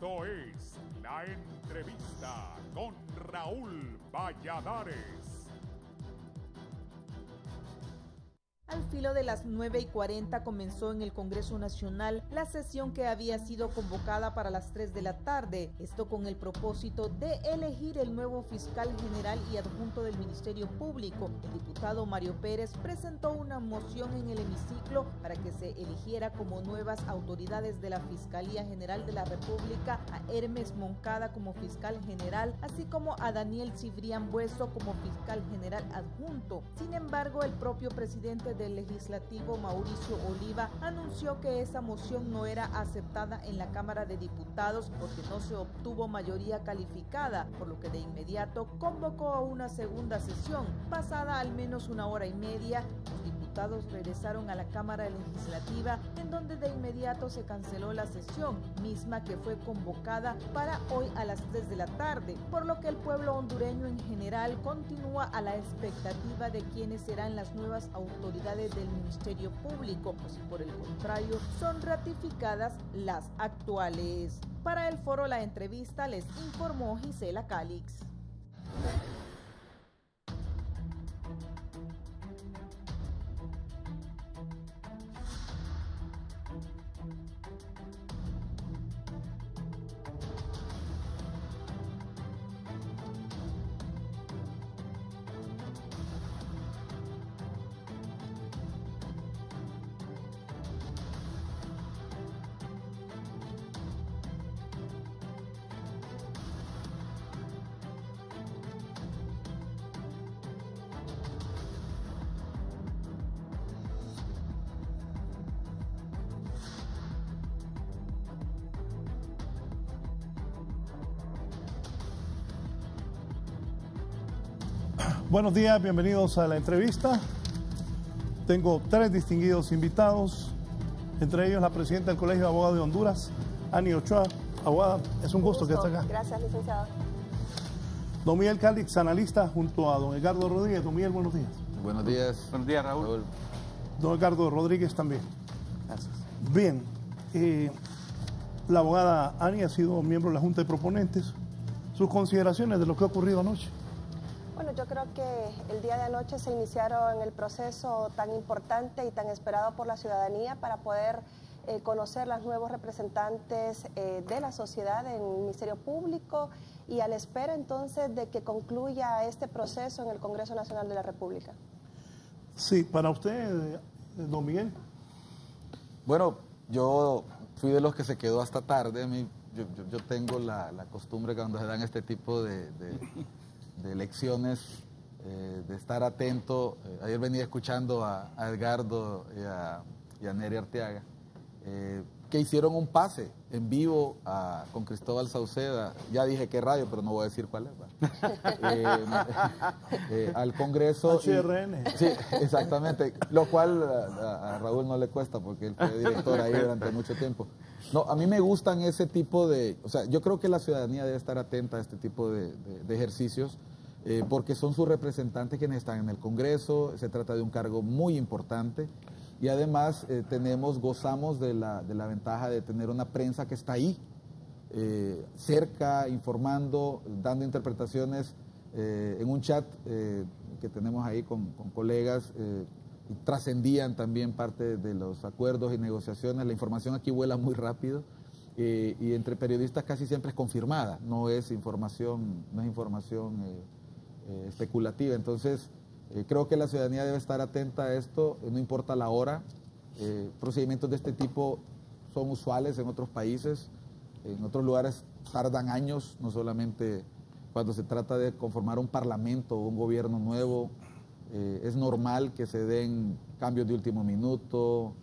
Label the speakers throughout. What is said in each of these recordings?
Speaker 1: Esto es La Entrevista con Raúl Valladares.
Speaker 2: Al filo de las 9:40 comenzó en el Congreso Nacional la sesión que había sido convocada para las 3 de la tarde, esto con el propósito de elegir el nuevo fiscal general y adjunto del Ministerio Público. El diputado Mario Pérez presentó una moción en el hemiciclo para que se eligiera como nuevas autoridades de la Fiscalía General de la República a Hermes Moncada como fiscal general, así como a Daniel Cibrián Bueso como fiscal general adjunto. Sin embargo, el propio presidente del Legislativo, Mauricio Oliva, anunció que esa moción no era aceptada en la Cámara de Diputados porque no se obtuvo mayoría calificada, por lo que de inmediato convocó a una segunda sesión. Pasada al menos una hora y media, los diputados regresaron a la Cámara Legislativa, en donde de inmediato se canceló la sesión, misma que fue convocada para hoy a las 3 de la tarde, por lo que el pueblo hondureño en general continúa a la expectativa de quiénes serán las nuevas autoridades del Ministerio Público, o si por el contrario son ratificadas las actuales. Para el foro La Entrevista les informó Gisela Calix.
Speaker 3: Buenos días, bienvenidos a La Entrevista. Tengo 3 distinguidos invitados, entre ellos la presidenta del Colegio de Abogados de Honduras, Ani Ochoa. Abogada, es un gusto que esté acá.
Speaker 4: Gracias, licenciado.
Speaker 3: Don Miguel Calix, analista, junto a don Edgardo Rodríguez. Don Miguel, buenos días.
Speaker 5: Buenos días.
Speaker 6: Buenos días, Raúl.
Speaker 3: Don Edgardo Rodríguez también.
Speaker 6: Gracias.
Speaker 3: Bien, la abogada Ani ha sido miembro de la Junta de Proponentes. Sus consideraciones de lo que ha ocurrido anoche.
Speaker 4: Bueno, yo creo que el día de anoche se iniciaron el proceso tan importante y tan esperado por la ciudadanía para poder conocer los nuevos representantes de la sociedad en el Ministerio Público y a la espera entonces de que concluya este proceso en el Congreso Nacional de la República. Sí,
Speaker 3: para usted, don Miguel.
Speaker 5: Bueno, yo fui de los que se quedó hasta tarde. Yo tengo la costumbre que cuando se dan este tipo de elecciones, de estar atento. Ayer venía escuchando a Edgardo y a Neri Arteaga, que hicieron un pase en vivo con Cristóbal Sauceda. Ya dije qué radio, pero no voy a decir cuál es. Al Congreso.
Speaker 3: HRN.
Speaker 5: Sí, exactamente. Lo cual a Raúl no le cuesta porque él fue director ahí durante mucho tiempo. No, a mí me gustan ese tipo de... O sea, yo creo que la ciudadanía debe estar atenta a este tipo de ejercicios, porque son sus representantes quienes están en el Congreso. Se trata de un cargo muy importante y además gozamos de la ventaja de tener una prensa que está ahí, cerca, informando, dando interpretaciones, en un chat que tenemos ahí con colegas. Trascendían también parte de los acuerdos y negociaciones. La información aquí vuela muy rápido y entre periodistas casi siempre es confirmada, no es información especulativa. Entonces creo que la ciudadanía debe estar atenta a esto, no importa la hora. Procedimientos de este tipo son usuales en otros países, en otros lugares tardan años, no solamente cuando se trata de conformar un parlamento o un gobierno nuevo. Es normal que se den cambios de último minuto,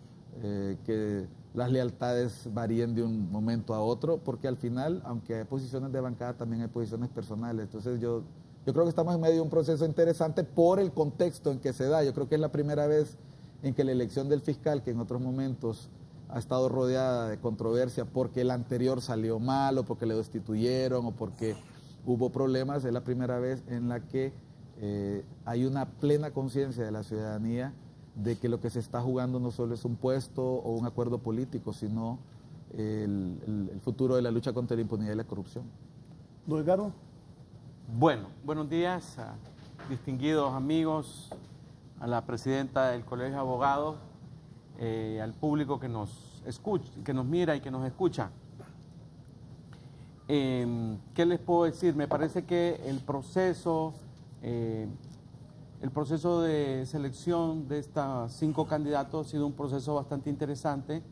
Speaker 5: que las lealtades varíen de un momento a otro, porque al final, aunque hay posiciones de bancada, también hay posiciones personales. Entonces yo creo que estamos en medio de un proceso interesante por el contexto en que se da. Yo creo que es la primera vez en que la elección del fiscal, que en otros momentos ha estado rodeada de controversia porque el anterior salió mal, o porque le destituyeron, o porque hubo problemas, es la primera vez en la que hay una plena conciencia de la ciudadanía de que lo que se está jugando no solo es un puesto o un acuerdo político, sino el futuro de la lucha contra la impunidad y la corrupción.
Speaker 3: Don Edgardo.
Speaker 6: Bueno, buenos días, distinguidos amigos, a la presidenta del Colegio de Abogados, al público que nos escucha, que nos mira y que nos escucha. ¿Qué les puedo decir? Me parece que el proceso de selección de estos 5 candidatos ha sido un proceso bastante interesante.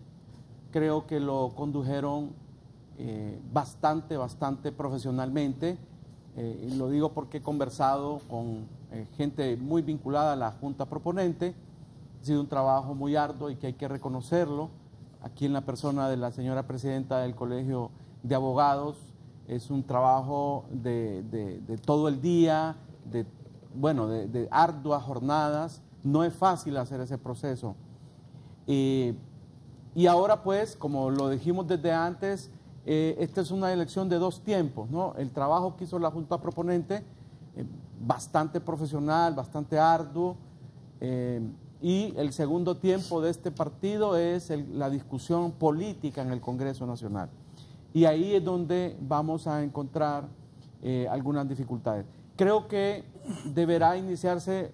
Speaker 6: Creo que lo condujeron bastante profesionalmente. Y lo digo porque he conversado con gente muy vinculada a la Junta Proponente. Ha sido un trabajo muy arduo y que hay que reconocerlo. Aquí en la persona de la señora presidenta del Colegio de Abogados, es un trabajo de todo el día, de arduas jornadas. No es fácil hacer ese proceso. Y ahora pues, como lo dijimos desde antes, esta es una elección de 2 tiempos, ¿no? El trabajo que hizo la Junta Proponente, bastante profesional, bastante arduo, y el segundo tiempo de este partido es la discusión política en el Congreso Nacional. Y ahí es donde vamos a encontrar algunas dificultades. Creo que deberá iniciarse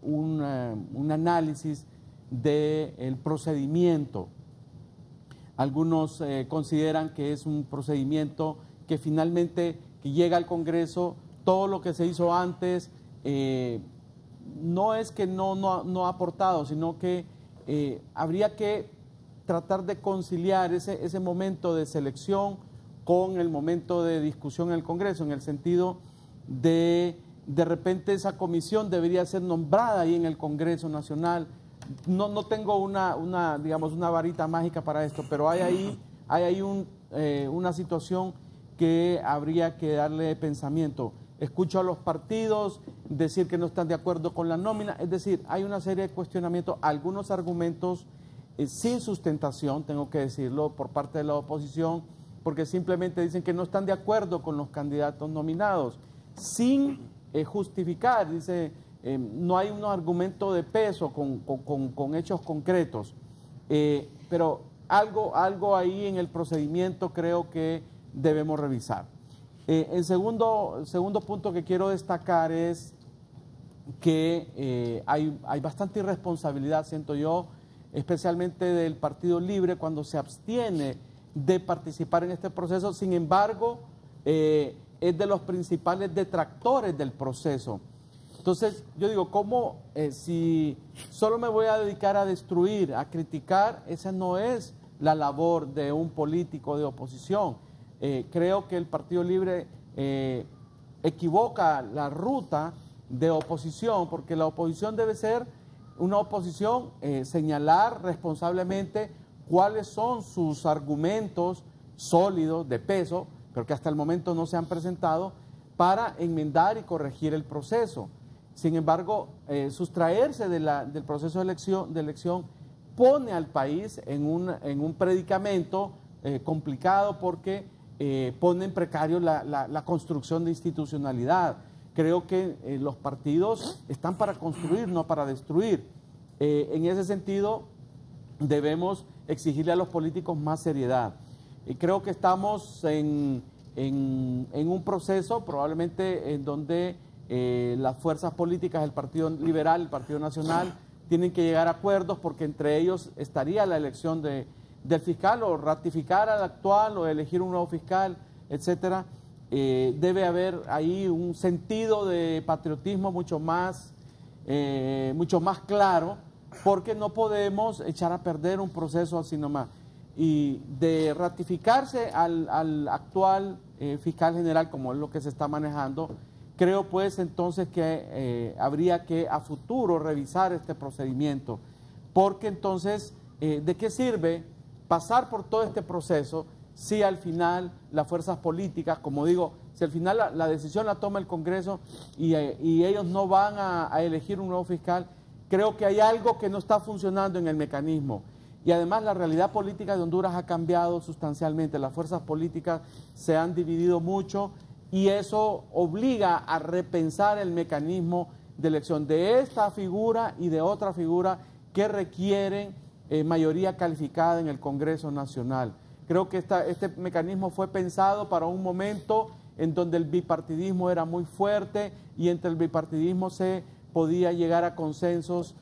Speaker 6: un análisis del procedimiento. Algunos consideran que es un procedimiento que finalmente que llega al Congreso, todo lo que se hizo antes no es que no ha aportado, sino que habría que tratar de conciliar ese momento de selección con el momento de discusión en el Congreso, en el sentido de repente esa comisión debería ser nombrada ahí en el Congreso Nacional. No tengo una varita mágica para esto, pero hay ahí una situación que habría que darle pensamiento. Escucho a los partidos decir que no están de acuerdo con la nómina, es decir, hay una serie de cuestionamientos, algunos argumentos sin sustentación, tengo que decirlo, por parte de la oposición, porque simplemente dicen que no están de acuerdo con los candidatos nominados, sin justificar, dice... no hay un argumento de peso con hechos concretos, pero algo ahí en el procedimiento creo que debemos revisar. El segundo punto que quiero destacar es que hay bastante irresponsabilidad, siento yo, especialmente del Partido Libre cuando se abstiene de participar en este proceso. Sin embargo, es de los principales detractores del proceso. Entonces, yo digo, ¿cómo si solo me voy a dedicar a destruir, a criticar? Esa no es la labor de un político de oposición. Creo que el Partido Libre equivoca la ruta de oposición, porque la oposición debe ser una oposición, señalar responsablemente cuáles son sus argumentos sólidos, de peso, pero que hasta el momento no se han presentado, para enmendar y corregir el proceso. Sin embargo, sustraerse del proceso de elección pone al país en un predicamento complicado, porque pone en precario la construcción de institucionalidad. Creo que los partidos están para construir, no para destruir. En ese sentido, debemos exigirle a los políticos más seriedad. Creo que estamos en un proceso probablemente en donde las fuerzas políticas, el Partido Liberal, el Partido Nacional, tienen que llegar a acuerdos, porque entre ellos estaría la elección del fiscal, o ratificar al actual, o elegir un nuevo fiscal, etcétera. Debe haber ahí un sentido de patriotismo mucho más claro, porque no podemos echar a perder un proceso así nomás. Y de ratificarse al actual fiscal general, como es lo que se está manejando, creo pues entonces que habría que a futuro revisar este procedimiento, porque entonces, ¿de qué sirve pasar por todo este proceso si al final las fuerzas políticas, como digo, si al final la decisión la toma el Congreso y ellos no van a elegir un nuevo fiscal? Creo que hay algo que no está funcionando en el mecanismo. Y además la realidad política de Honduras ha cambiado sustancialmente, las fuerzas políticas se han dividido mucho, y eso obliga a repensar el mecanismo de elección de esta figura y de otra figura que requieren mayoría calificada en el Congreso Nacional. Creo que este mecanismo fue pensado para un momento en donde el bipartidismo era muy fuerte y entre el bipartidismo se podía llegar a consensos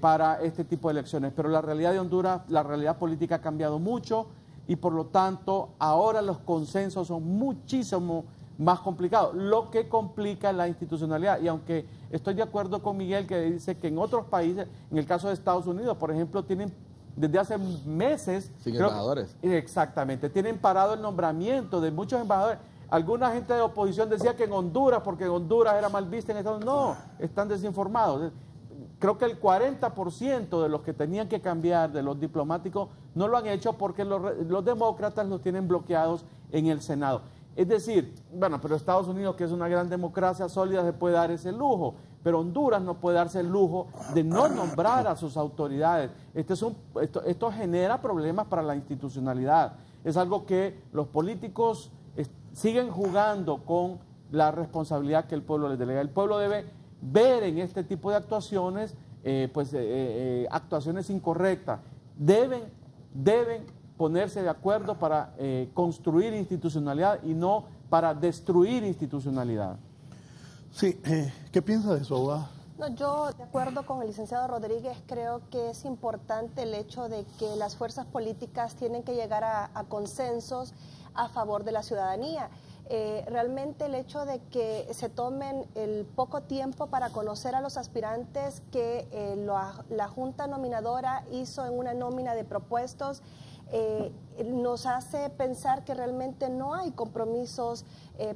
Speaker 6: para este tipo de elecciones. Pero la realidad de Honduras, la realidad política ha cambiado mucho y por lo tanto ahora los consensos son muchísimo más complicados, lo que complica la institucionalidad. Y aunque estoy de acuerdo con Miguel que dice que en otros países, en el caso de Estados Unidos, por ejemplo, tienen desde hace meses...
Speaker 5: Sin embajadores.
Speaker 6: Exactamente, tienen parado el nombramiento de muchos embajadores. Alguna gente de oposición decía que en Honduras, porque en Honduras era mal vista en Estados Unidos. No, están desinformados. Creo que el 40% de los que tenían que cambiar, de los diplomáticos, no lo han hecho porque los demócratas los tienen bloqueados en el Senado. Es decir, bueno, pero Estados Unidos, que es una gran democracia sólida, se puede dar ese lujo, pero Honduras no puede darse el lujo de no nombrar a sus autoridades. Esto genera problemas para la institucionalidad. Es algo que los políticos siguen jugando con la responsabilidad que el pueblo les delega. El pueblo debe ver en este tipo de actuaciones, actuaciones incorrectas. Deben ponerse de acuerdo para construir institucionalidad y no para destruir institucionalidad.
Speaker 3: Sí, ¿qué piensa de eso, abogada?
Speaker 4: No, yo, de acuerdo con el licenciado Rodríguez, creo que es importante el hecho de que las fuerzas políticas tienen que llegar a consensos a favor de la ciudadanía. Realmente el hecho de que se tomen el poco tiempo para conocer a los aspirantes que la Junta Nominadora hizo en una nómina de propuestos nos hace pensar que realmente no hay compromisos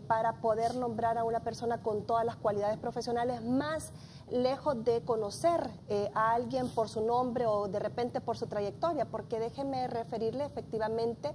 Speaker 4: para poder nombrar a una persona con todas las cualidades profesionales, más lejos de conocer a alguien por su nombre o de repente por su trayectoria, porque déjeme referirle efectivamente,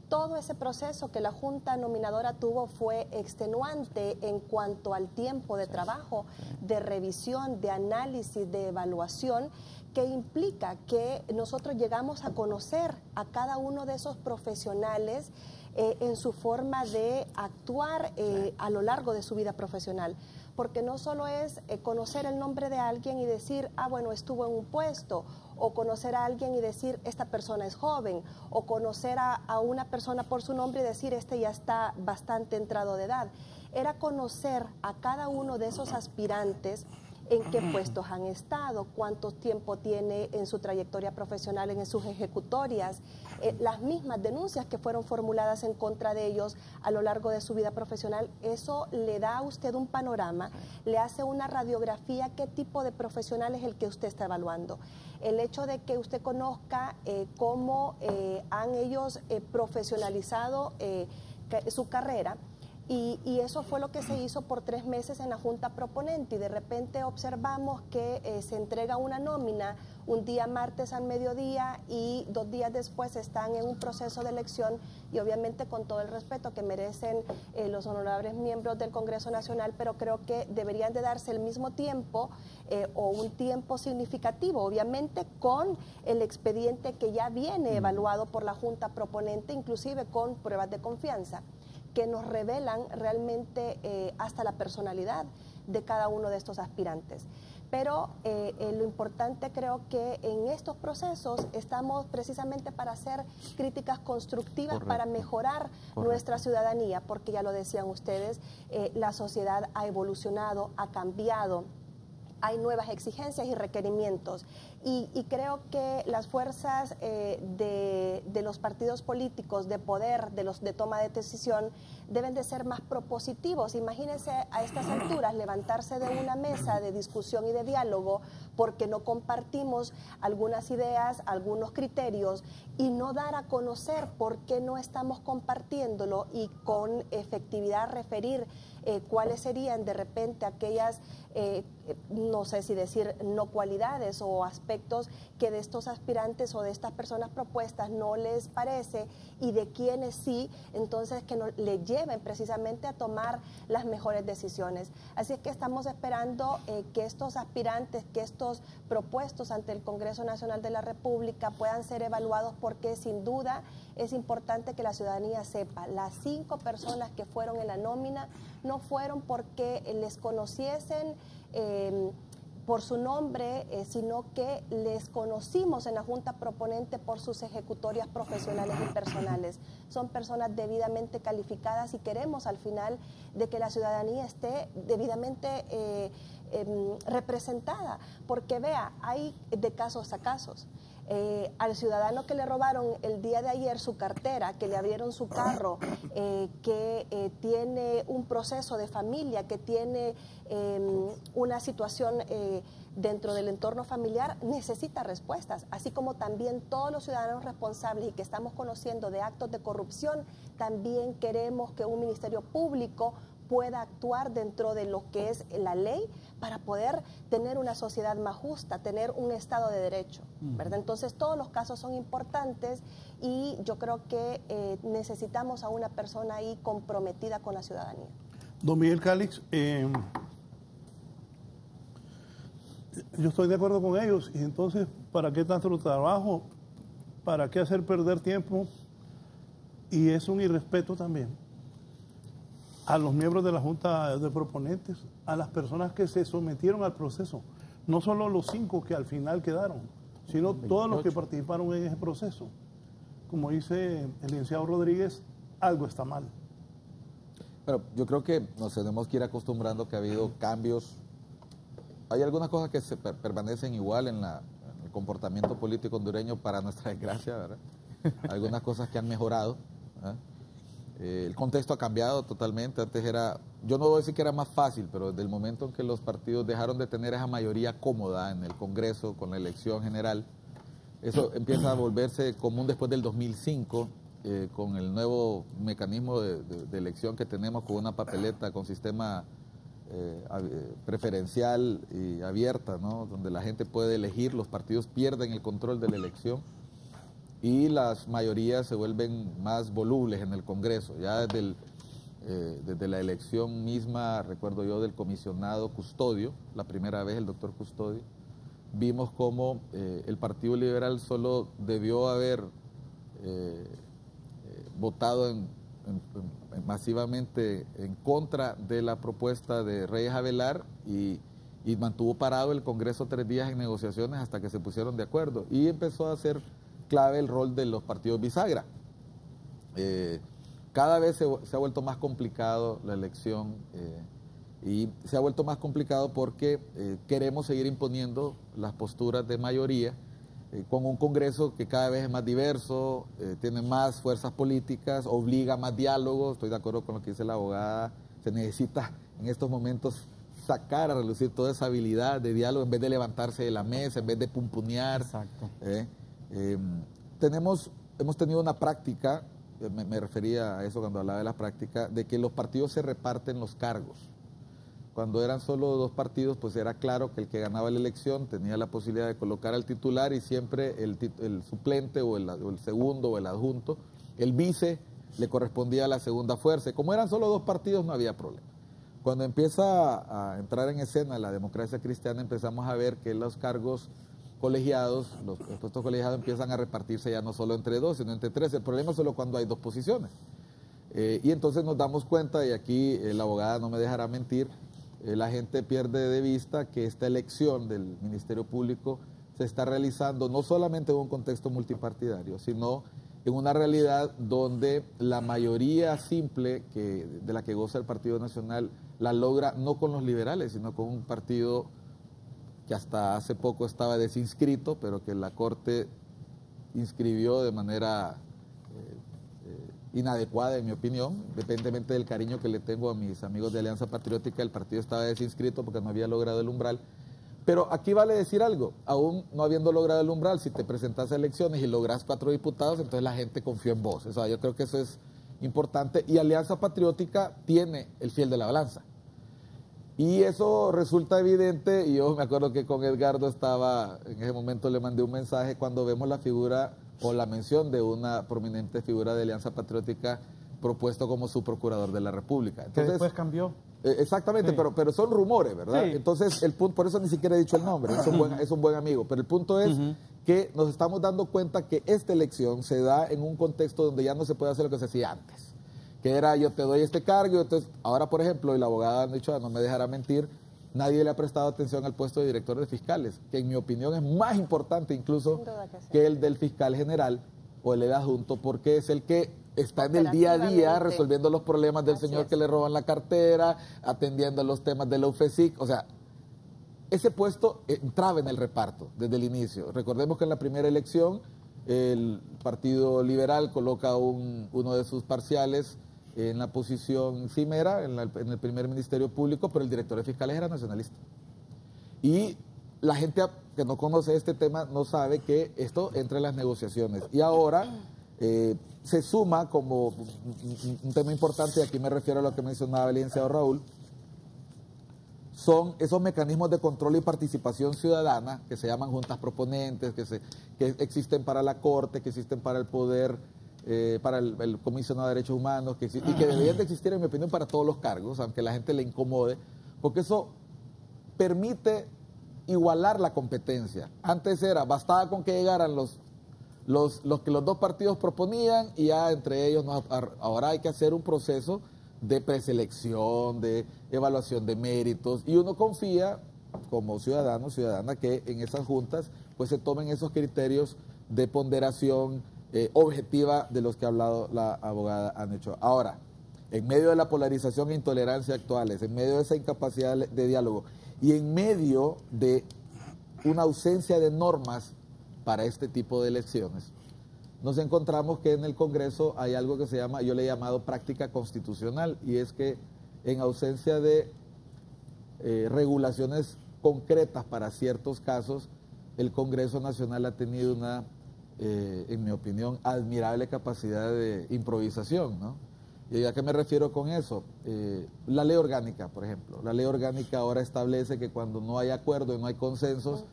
Speaker 4: todo ese proceso que la Junta Nominadora tuvo fue extenuante en cuanto al tiempo de trabajo, de revisión, de análisis, de evaluación, que implica que nosotros llegamos a conocer a cada uno de esos profesionales en su forma de actuar a lo largo de su vida profesional. Porque no solo es conocer el nombre de alguien y decir, ah, bueno, estuvo en un puesto, o conocer a alguien y decir, esta persona es joven, o conocer a una persona por su nombre y decir, este ya está bastante entrado de edad. Era conocer a cada uno de esos aspirantes, en qué puestos han estado, cuánto tiempo tiene en su trayectoria profesional, en sus ejecutorias, las mismas denuncias que fueron formuladas en contra de ellos a lo largo de su vida profesional. Eso le da a usted un panorama, le hace una radiografía qué tipo de profesional es el que usted está evaluando. El hecho de que usted conozca cómo han ellos profesionalizado su carrera. Y eso fue lo que se hizo por 3 meses en la Junta Proponente y de repente observamos que se entrega una nómina un día martes al mediodía y 2 días después están en un proceso de elección y obviamente con todo el respeto que merecen los honorables miembros del Congreso Nacional, pero creo que deberían de darse el mismo tiempo o un tiempo significativo, obviamente con el expediente que ya viene evaluado por la Junta Proponente, inclusive con pruebas de confianza, que nos revelan realmente hasta la personalidad de cada uno de estos aspirantes. Pero lo importante creo que en estos procesos estamos precisamente para hacer críticas constructivas, correcto, para mejorar nuestra ciudadanía, porque ya lo decían ustedes, la sociedad ha evolucionado, ha cambiado, hay nuevas exigencias y requerimientos y creo que las fuerzas de los partidos políticos de poder, de toma de decisión, deben de ser más propositivos. Imagínense a estas alturas levantarse de una mesa de discusión y de diálogo porque no compartimos algunas ideas, algunos criterios y no dar a conocer por qué no estamos compartiéndolo y con efectividad referir cuáles serían de repente aquellas, no sé si decir no cualidades o aspectos que de estos aspirantes o de estas personas propuestas no les parece y de quienes sí, entonces que no, le lleven precisamente a tomar las mejores decisiones. Así es que estamos esperando que estos aspirantes, que estos propuestos ante el Congreso Nacional de la República puedan ser evaluados porque sin duda es importante que la ciudadanía sepa, las 5 personas que fueron en la nómina no fueron porque les conociesen por su nombre, sino que les conocimos en la Junta Proponente por sus ejecutorias profesionales y personales. Son personas debidamente calificadas y queremos al final de que la ciudadanía esté debidamente representada, porque vea, hay de casos a casos. Al ciudadano que le robaron el día de ayer su cartera, que le abrieron su carro, que tiene un proceso de familia, que tiene una situación dentro del entorno familiar, necesita respuestas, así como también todos los ciudadanos responsables y que estamos conociendo de actos de corrupción, también queremos que un ministerio público pueda actuar dentro de lo que es la ley para poder tener una sociedad más justa, tener un Estado de Derecho, ¿verdad? Entonces todos los casos son importantes y yo creo que necesitamos a una persona ahí comprometida con la ciudadanía.
Speaker 3: Don Miguel Calix, yo estoy de acuerdo con ellos y entonces, ¿para qué tanto trabajo? ¿Para qué hacer perder tiempo? Y es un irrespeto también a los miembros de la Junta de Proponentes, a las personas que se sometieron al proceso, no solo los 5 que al final quedaron, sino 28. Todos los que participaron en ese proceso. Como dice el licenciado Rodríguez, algo está mal.
Speaker 5: Pero yo creo que nos tenemos que ir acostumbrando que ha habido cambios. Hay algunas cosas que se permanecen igual en el comportamiento político hondureño, para nuestra desgracia, ¿verdad? Algunas cosas que han mejorado, ¿verdad? El contexto ha cambiado totalmente. Antes era, yo no voy a decir que era más fácil, pero desde el momento en que los partidos dejaron de tener esa mayoría cómoda en el Congreso con la elección general, eso empieza a volverse común después del 2005, con el nuevo mecanismo de elección que tenemos, con una papeleta con sistema preferencial y abierta, ¿no? Donde la gente puede elegir, los partidos pierden el control de la elección y las mayorías se vuelven más volubles en el Congreso. Ya desde la elección misma, recuerdo yo, del comisionado Custodio, la primera vez el doctor Custodio, vimos cómo el Partido Liberal solo debió haber votado masivamente en contra de la propuesta de Reyes Avelar y mantuvo parado el Congreso 3 días en negociaciones hasta que se pusieron de acuerdo, y empezó a ser clave el rol de los partidos bisagra. Cada vez se ha vuelto más complicado la elección, y se ha vuelto más complicado porque queremos seguir imponiendo las posturas de mayoría con un Congreso que cada vez es más diverso, tiene más fuerzas políticas, obliga a más diálogo. Estoy de acuerdo con lo que dice la abogada, se necesita en estos momentos sacar a relucir toda esa habilidad de diálogo en vez de levantarse de la mesa, en vez de pumpunear.
Speaker 6: Exacto.
Speaker 5: Hemos tenido una práctica, me refería a eso cuando hablaba de la práctica, de que los partidos se reparten los cargos. Cuando eran solo 2 partidos, pues era claro que el que ganaba la elección tenía la posibilidad de colocar al titular, y siempre el suplente o el segundo o el adjunto, el vice, le correspondía a la segunda fuerza. Y como eran solo 2 partidos, no había problema. Cuando empieza a entrar en escena la democracia cristiana, empezamos a ver que los cargos colegiados, los puestos colegiados empiezan a repartirse ya no solo entre 2, sino entre 3. El problema es solo cuando hay 2 posiciones. Y entonces nos damos cuenta, y aquí la abogada no me dejará mentir, la gente pierde de vista que esta elección del Ministerio Público se está realizando no solamente en un contexto multipartidario, sino en una realidad donde la mayoría simple de la que goza el Partido Nacional la logra no con los liberales, sino con un partido que hasta hace poco estaba desinscrito, pero que la Corte inscribió de manera inadecuada, en mi opinión, independientemente del cariño que le tengo a mis amigos de Alianza Patriótica. El partido estaba desinscrito porque no había logrado el umbral. Pero aquí vale decir algo, aún no habiendo logrado el umbral, si te presentas a elecciones y logras 4 diputados, entonces la gente confió en vos. O sea, yo creo que eso es importante, y Alianza Patriótica tiene el fiel de la balanza. Y eso resulta evidente, y yo me acuerdo que con Edgardo estaba, en ese momento le mandé un mensaje cuando vemos la figura o la mención de una prominente figura de Alianza Patriótica propuesto como su procurador de la República.
Speaker 6: Entonces, que después cambió.
Speaker 5: Exactamente, sí. pero son rumores, ¿verdad? Sí. Entonces, el punto, por eso ni siquiera he dicho el nombre, es un buen amigo, pero el punto es que nos estamos dando cuenta que esta elección se da en un contexto donde ya no se puede hacer lo que se hacía antes, que era yo te doy este cargo. Entonces, ahora, por ejemplo, y la abogada han dicho, no me dejará mentir, nadie le ha prestado atención al puesto de director de fiscales, que en mi opinión es más importante incluso
Speaker 4: Sin duda que sí.
Speaker 5: que el del fiscal general o el adjunto, porque es el que está en el día a día
Speaker 4: Operativamente.
Speaker 5: resolviendo los problemas del
Speaker 4: Así
Speaker 5: señor
Speaker 4: es.
Speaker 5: que le roban la cartera, atendiendo los temas de la UFESIC, o sea, ese puesto entraba en el reparto desde el inicio. Recordemos que en la primera elección el Partido Liberal coloca uno de sus parciales en la posición cimera, en el primer Ministerio Público, pero el director de fiscales era nacionalista. Y la gente que no conoce este tema no sabe que esto entra en las negociaciones. Y ahora se suma como un tema importante, y aquí me refiero a lo que mencionaba el licenciado Raúl, son esos mecanismos de control y participación ciudadana que se llaman juntas proponentes, que existen para la Corte, que existen para el Poder, para el Comisionado de Derechos Humanos, y que deberían de existir, en mi opinión, para todos los cargos, aunque a la gente le incomode, porque eso permite igualar la competencia. Antes bastaba con que llegaran los que los dos partidos proponían y ya entre ellos, ahora hay que hacer un proceso de preselección, de evaluación de méritos, y uno confía como ciudadano, ciudadana, que en esas juntas pues se tomen esos criterios de ponderación objetiva de los que ha hablado la abogada Anichoa. Ahora, en medio de la polarización e intolerancia actuales, en medio de esa incapacidad de diálogo y en medio de una ausencia de normas para este tipo de elecciones, nos encontramos que en el Congreso hay algo que se llama, yo le he llamado práctica constitucional, y es que en ausencia de regulaciones concretas para ciertos casos, el Congreso Nacional ha tenido una, en mi opinión, admirable capacidad de improvisación, ¿no? ¿Y a qué me refiero con eso? La ley orgánica, por ejemplo. La ley orgánica ahora establece que cuando no hay acuerdo y no hay consensos,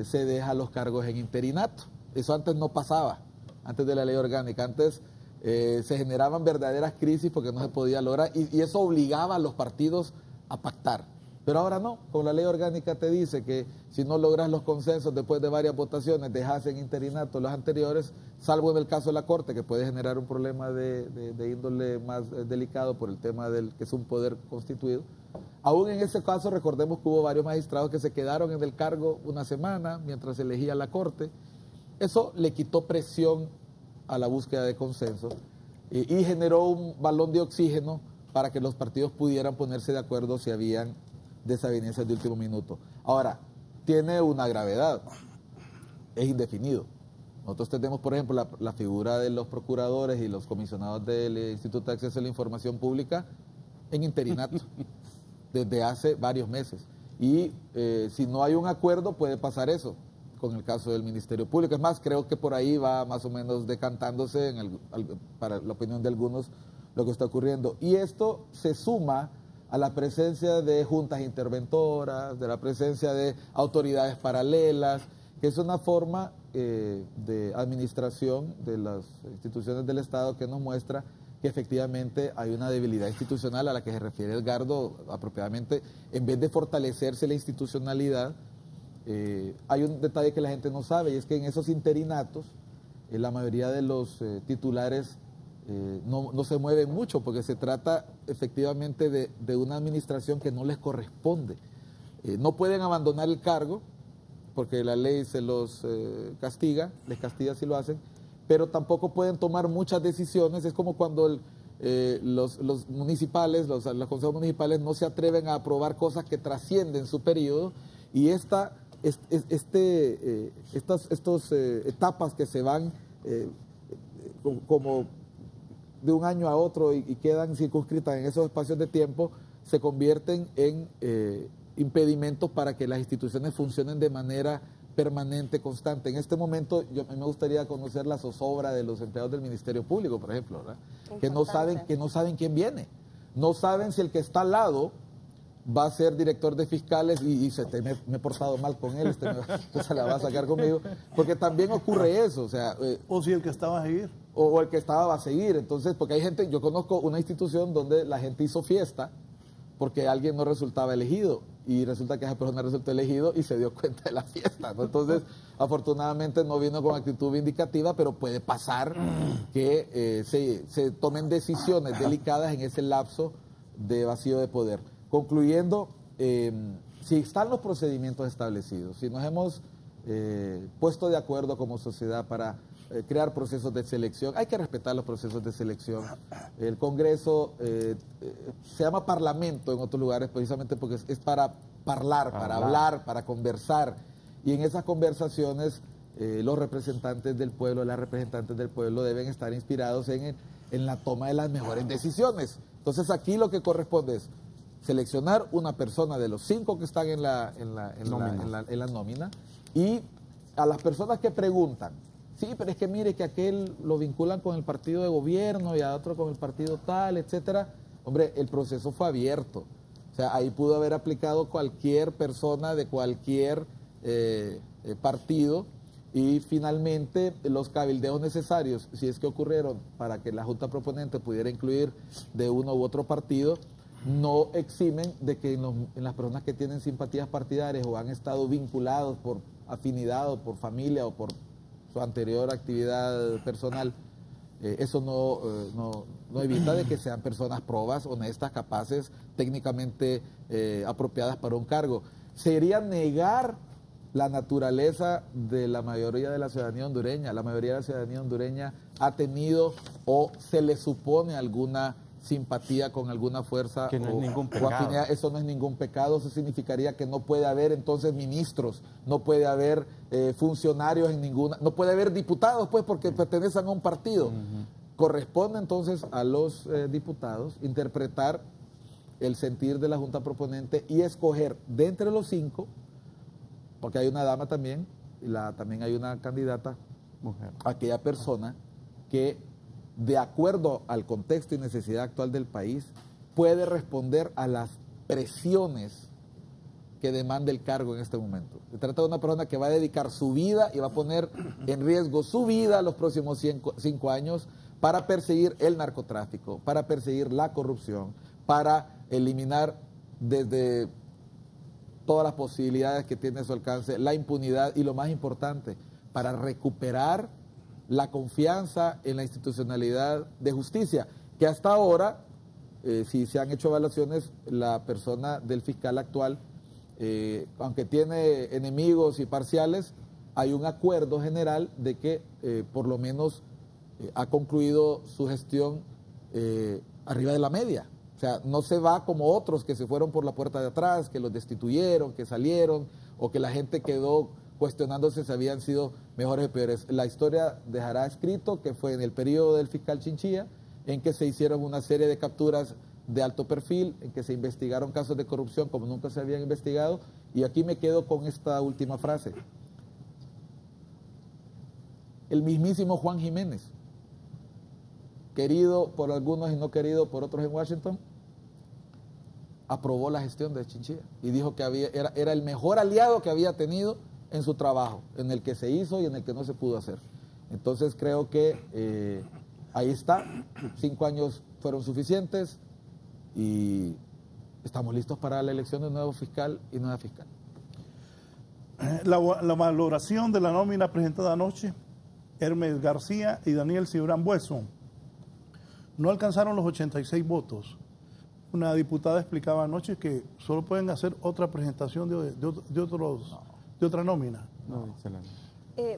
Speaker 5: se deja los cargos en interinato. Eso antes no pasaba. Antes de la ley orgánica, antes se generaban verdaderas crisis porque no se podía lograr, y eso obligaba a los partidos a pactar. Pero ahora no, con la ley orgánica te dice que si no logras los consensos después de varias votaciones, dejas en interinato los anteriores, salvo en el caso de la Corte, que puede generar un problema de índole más delicado por el tema del que es un poder constituido. Aún en ese caso, recordemos que hubo varios magistrados que se quedaron en el cargo una semana mientras se elegía la Corte. Eso le quitó presión a la búsqueda de consenso y generó un balón de oxígeno para que los partidos pudieran ponerse de acuerdo si habían desavenencias de último minuto. Ahora, tiene una gravedad, es indefinido. Nosotros tenemos, por ejemplo, la figura de los procuradores y los comisionados del Instituto de Acceso a la Información Pública en interinato desde hace varios meses. Y si no hay un acuerdo, puede pasar eso con el caso del Ministerio Público. Es más, creo que por ahí va más o menos decantándose, para la opinión de algunos, lo que está ocurriendo. Y esto se suma a la presencia de juntas interventoras, de la presencia de autoridades paralelas, que es una forma de administración de las instituciones del Estado que nos muestra que efectivamente hay una debilidad institucional a la que se refiere Edgardo apropiadamente. En vez de fortalecerse la institucionalidad, hay un detalle que la gente no sabe, y es que en esos interinatos la mayoría de los titulares no se mueven mucho, porque se trata efectivamente de una administración que no les corresponde. No pueden abandonar el cargo porque la ley se los castiga, les castiga si lo hacen, pero tampoco pueden tomar muchas decisiones. Es como cuando los municipales, los consejos municipales no se atreven a aprobar cosas que trascienden su periodo, y estas etapas que se van como de un año a otro y quedan circunscritas en esos espacios de tiempo, se convierten en impedimentos para que las instituciones funcionen de manera permanente, constante. En este momento, a mí me gustaría conocer la zozobra de los empleados del Ministerio Público, por ejemplo, ¿verdad? Que no saben quién viene, no saben si el que está al lado va a ser director de fiscales y me he portado mal con él, se la va a sacar conmigo, porque también ocurre eso,
Speaker 3: o si el que estaba a seguir.
Speaker 5: O el que estaba va a seguir. Entonces, porque hay gente, yo conozco una institución donde la gente hizo fiesta porque alguien no resultaba elegido, y resulta que esa persona resultó elegido y se dio cuenta de la fiesta, ¿no? Entonces, afortunadamente no vino con actitud vindicativa, pero puede pasar que se tomen decisiones delicadas en ese lapso de vacío de poder. Concluyendo, si están los procedimientos establecidos, si nos hemos puesto de acuerdo como sociedad para crear procesos de selección, hay que respetar los procesos de selección. El Congreso se llama Parlamento en otros lugares precisamente porque es para hablar, para conversar, y en esas conversaciones los representantes del pueblo, las representantes del pueblo deben estar inspirados en la toma de las mejores decisiones. Entonces aquí lo que corresponde es seleccionar una persona de los 5 que están en la nómina, y a las personas que preguntan, sí, pero es que mire que aquel lo vinculan con el partido de gobierno y a otro con el partido tal, etcétera. Hombre, el proceso fue abierto. O sea, ahí pudo haber aplicado cualquier persona de cualquier partido, y finalmente los cabildeos necesarios, si es que ocurrieron para que la Junta Proponente pudiera incluir de uno u otro partido, no eximen de que en las personas que tienen simpatías partidarias o han estado vinculados por afinidad o por familia o por su anterior actividad personal, eso no evita de que sean personas probas, honestas, capaces, técnicamente apropiadas para un cargo. Sería negar la naturaleza de la mayoría de la ciudadanía hondureña. La mayoría de la ciudadanía hondureña ha tenido o se le supone alguna simpatía con alguna fuerza
Speaker 6: que no es ningún pecado.
Speaker 5: O afinidad. Eso no es ningún pecado. Eso significaría que no puede haber entonces ministros, no puede haber funcionarios en ninguna, no puede haber diputados, pues, porque pertenecen a un partido. Corresponde entonces a los diputados interpretar el sentir de la Junta Proponente y escoger de entre los 5, porque hay una dama también, y también hay una candidata,
Speaker 6: mujer,
Speaker 5: aquella persona que, de acuerdo al contexto y necesidad actual del país, puede responder a las presiones que demanda el cargo en este momento. Se trata de una persona que va a dedicar su vida y va a poner en riesgo su vida los próximos 5 años para perseguir el narcotráfico, para perseguir la corrupción, para eliminar desde todas las posibilidades que tiene a su alcance la impunidad y, lo más importante, para recuperar la confianza en la institucionalidad de justicia, que hasta ahora, si se han hecho evaluaciones, la persona del fiscal actual, aunque tiene enemigos y parciales, hay un acuerdo general de que por lo menos ha concluido su gestión arriba de la media. O sea, no se va como otros que se fueron por la puerta de atrás, que los destituyeron, que salieron, o que la gente quedó cuestionándose si habían sido mejores o peores. La historia dejará escrito que fue en el periodo del fiscal Chinchilla, en que se hicieron una serie de capturas de alto perfil, en que se investigaron casos de corrupción como nunca se habían investigado, y aquí me quedo con esta última frase. El mismísimo Juan Jiménez, querido por algunos y no querido por otros en Washington, aprobó la gestión de Chinchilla y dijo que era el mejor aliado que había tenido en su trabajo, en el que se hizo y en el que no se pudo hacer. Entonces creo que ahí está, 5 años fueron suficientes y estamos listos para la elección de un nuevo fiscal y nueva fiscal.
Speaker 3: La valoración de la nómina presentada anoche, Hermes García y Daniel Cibrán Bueso, no alcanzaron los 86 votos. Una diputada explicaba anoche que solo pueden hacer otra presentación de otra nómina.
Speaker 6: no, excelente.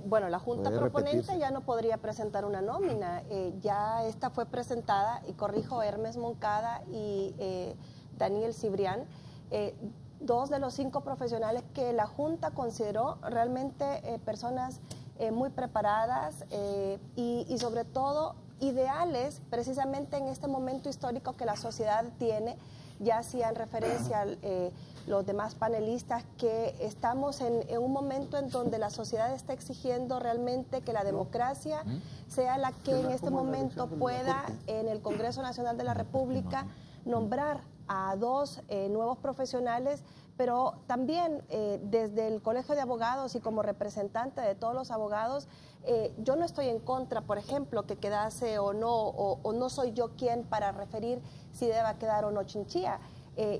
Speaker 4: Bueno, la Junta
Speaker 5: Puede
Speaker 4: Proponente
Speaker 5: repetirse.
Speaker 4: ya no podría presentar una nómina. Ya esta fue presentada, y corrijo, Hermes Moncada y Daniel Cibrián, 2 de los 5 profesionales que la Junta consideró realmente personas muy preparadas y sobre todo ideales precisamente en este momento histórico que la sociedad tiene. Ya hacían referencia los demás panelistas que estamos en un momento en donde la sociedad está exigiendo realmente que la democracia sea la que en este momento pueda en el Congreso Nacional de la República nombrar a 2 nuevos profesionales, pero también desde el Colegio de Abogados y como representante de todos los abogados, yo no estoy en contra, por ejemplo, que quedase o no soy yo quien para referir si deba quedar o no Chinchilla.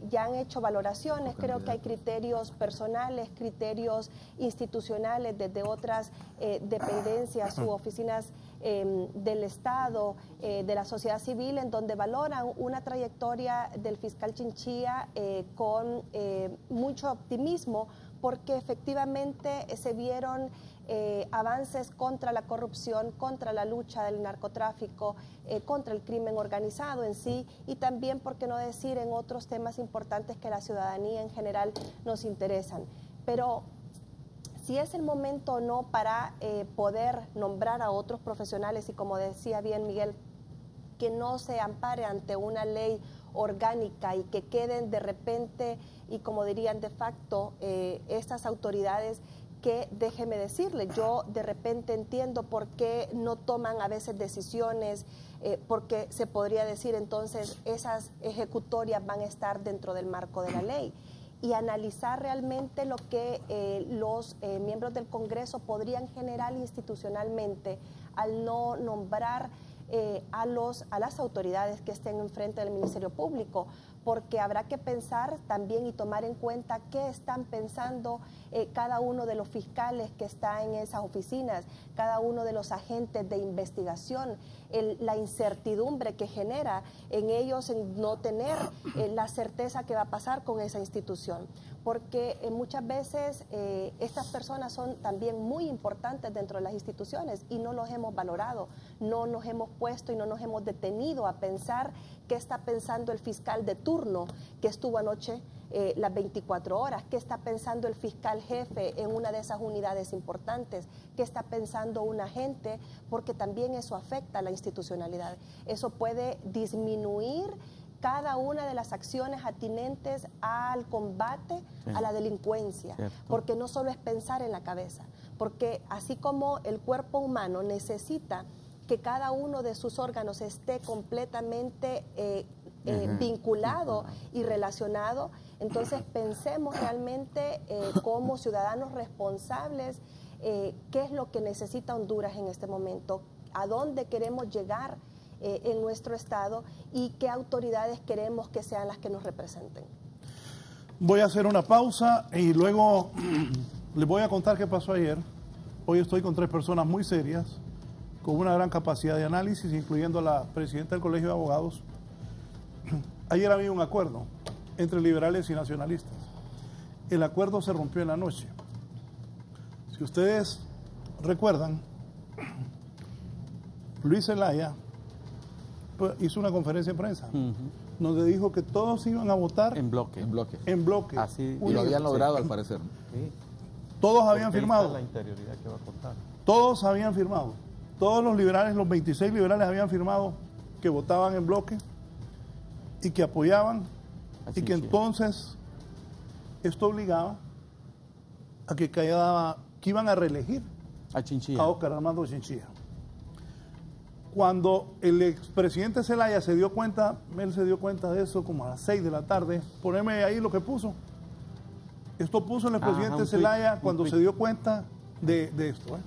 Speaker 4: Ya han hecho valoraciones, creo que hay criterios personales, criterios institucionales desde otras dependencias u oficinas del Estado, de la sociedad civil, en donde valoran una trayectoria del fiscal Chinchilla con mucho optimismo, porque efectivamente se vieron avances contra la corrupción, contra la lucha del narcotráfico, contra el crimen organizado en sí, y también, por qué no decir, en otros temas importantes que la ciudadanía en general nos interesan. Pero si es el momento o no para poder nombrar a otros profesionales, y como decía bien Miguel, que no se ampare ante una ley orgánica y que queden de repente, y como dirían de facto, estas autoridades que, déjeme decirle, yo de repente entiendo por qué no toman a veces decisiones, porque se podría decir entonces esas ejecutorias van a estar dentro del marco de la ley, y analizar realmente lo que los miembros del Congreso podrían generar institucionalmente al no nombrar a las autoridades que estén enfrente del Ministerio Público, porque habrá que pensar también y tomar en cuenta qué están pensando cada uno de los fiscales que está en esas oficinas, cada uno de los agentes de investigación, la incertidumbre que genera en ellos en no tener la certeza que va a pasar con esa institución, porque muchas veces estas personas son también muy importantes dentro de las instituciones y no los hemos valorado, no nos hemos puesto y no nos hemos detenido a pensar qué está pensando el fiscal de turno que estuvo anoche las 24 horas, qué está pensando el fiscal jefe en una de esas unidades importantes, qué está pensando un agente, porque también eso afecta a la institucionalidad. Eso puede disminuir cada una de las acciones atinentes al combate a la delincuencia, porque no solo es pensar en la cabeza, porque así como el cuerpo humano necesita que cada uno de sus órganos esté completamente vinculado y relacionado, entonces pensemos realmente como ciudadanos responsables qué es lo que necesita Honduras en este momento, a dónde queremos llegar en nuestro estado y qué autoridades queremos que sean las que nos representen.
Speaker 3: Voy a hacer una pausa y luego les voy a contar qué pasó ayer. Hoy estoy con 3 personas muy serias, con una gran capacidad de análisis, incluyendo a la presidenta del Colegio de Abogados. Ayer había un acuerdo entre liberales y nacionalistas. El acuerdo se rompió en la noche. Si ustedes recuerdan, Luis Zelaya hizo una conferencia de prensa donde dijo que todos iban a votar
Speaker 6: en bloque.
Speaker 3: En bloque.
Speaker 6: Así,
Speaker 5: y lo habían logrado, al parecer.
Speaker 6: Sí.
Speaker 3: Todos habían firmado.
Speaker 6: La interioridad que va a contar.
Speaker 3: Todos habían firmado. Todos los liberales, los 26 liberales habían firmado que votaban en bloque y que apoyaban y que entonces esto obligaba a que iban a reelegir a Óscar Armando Chinchilla. Cuando el expresidente Zelaya se dio cuenta, él se dio cuenta de eso como a las 6 de la tarde, poneme ahí lo que puso. Esto puso el expresidente Zelaya cuando se dio cuenta de esto.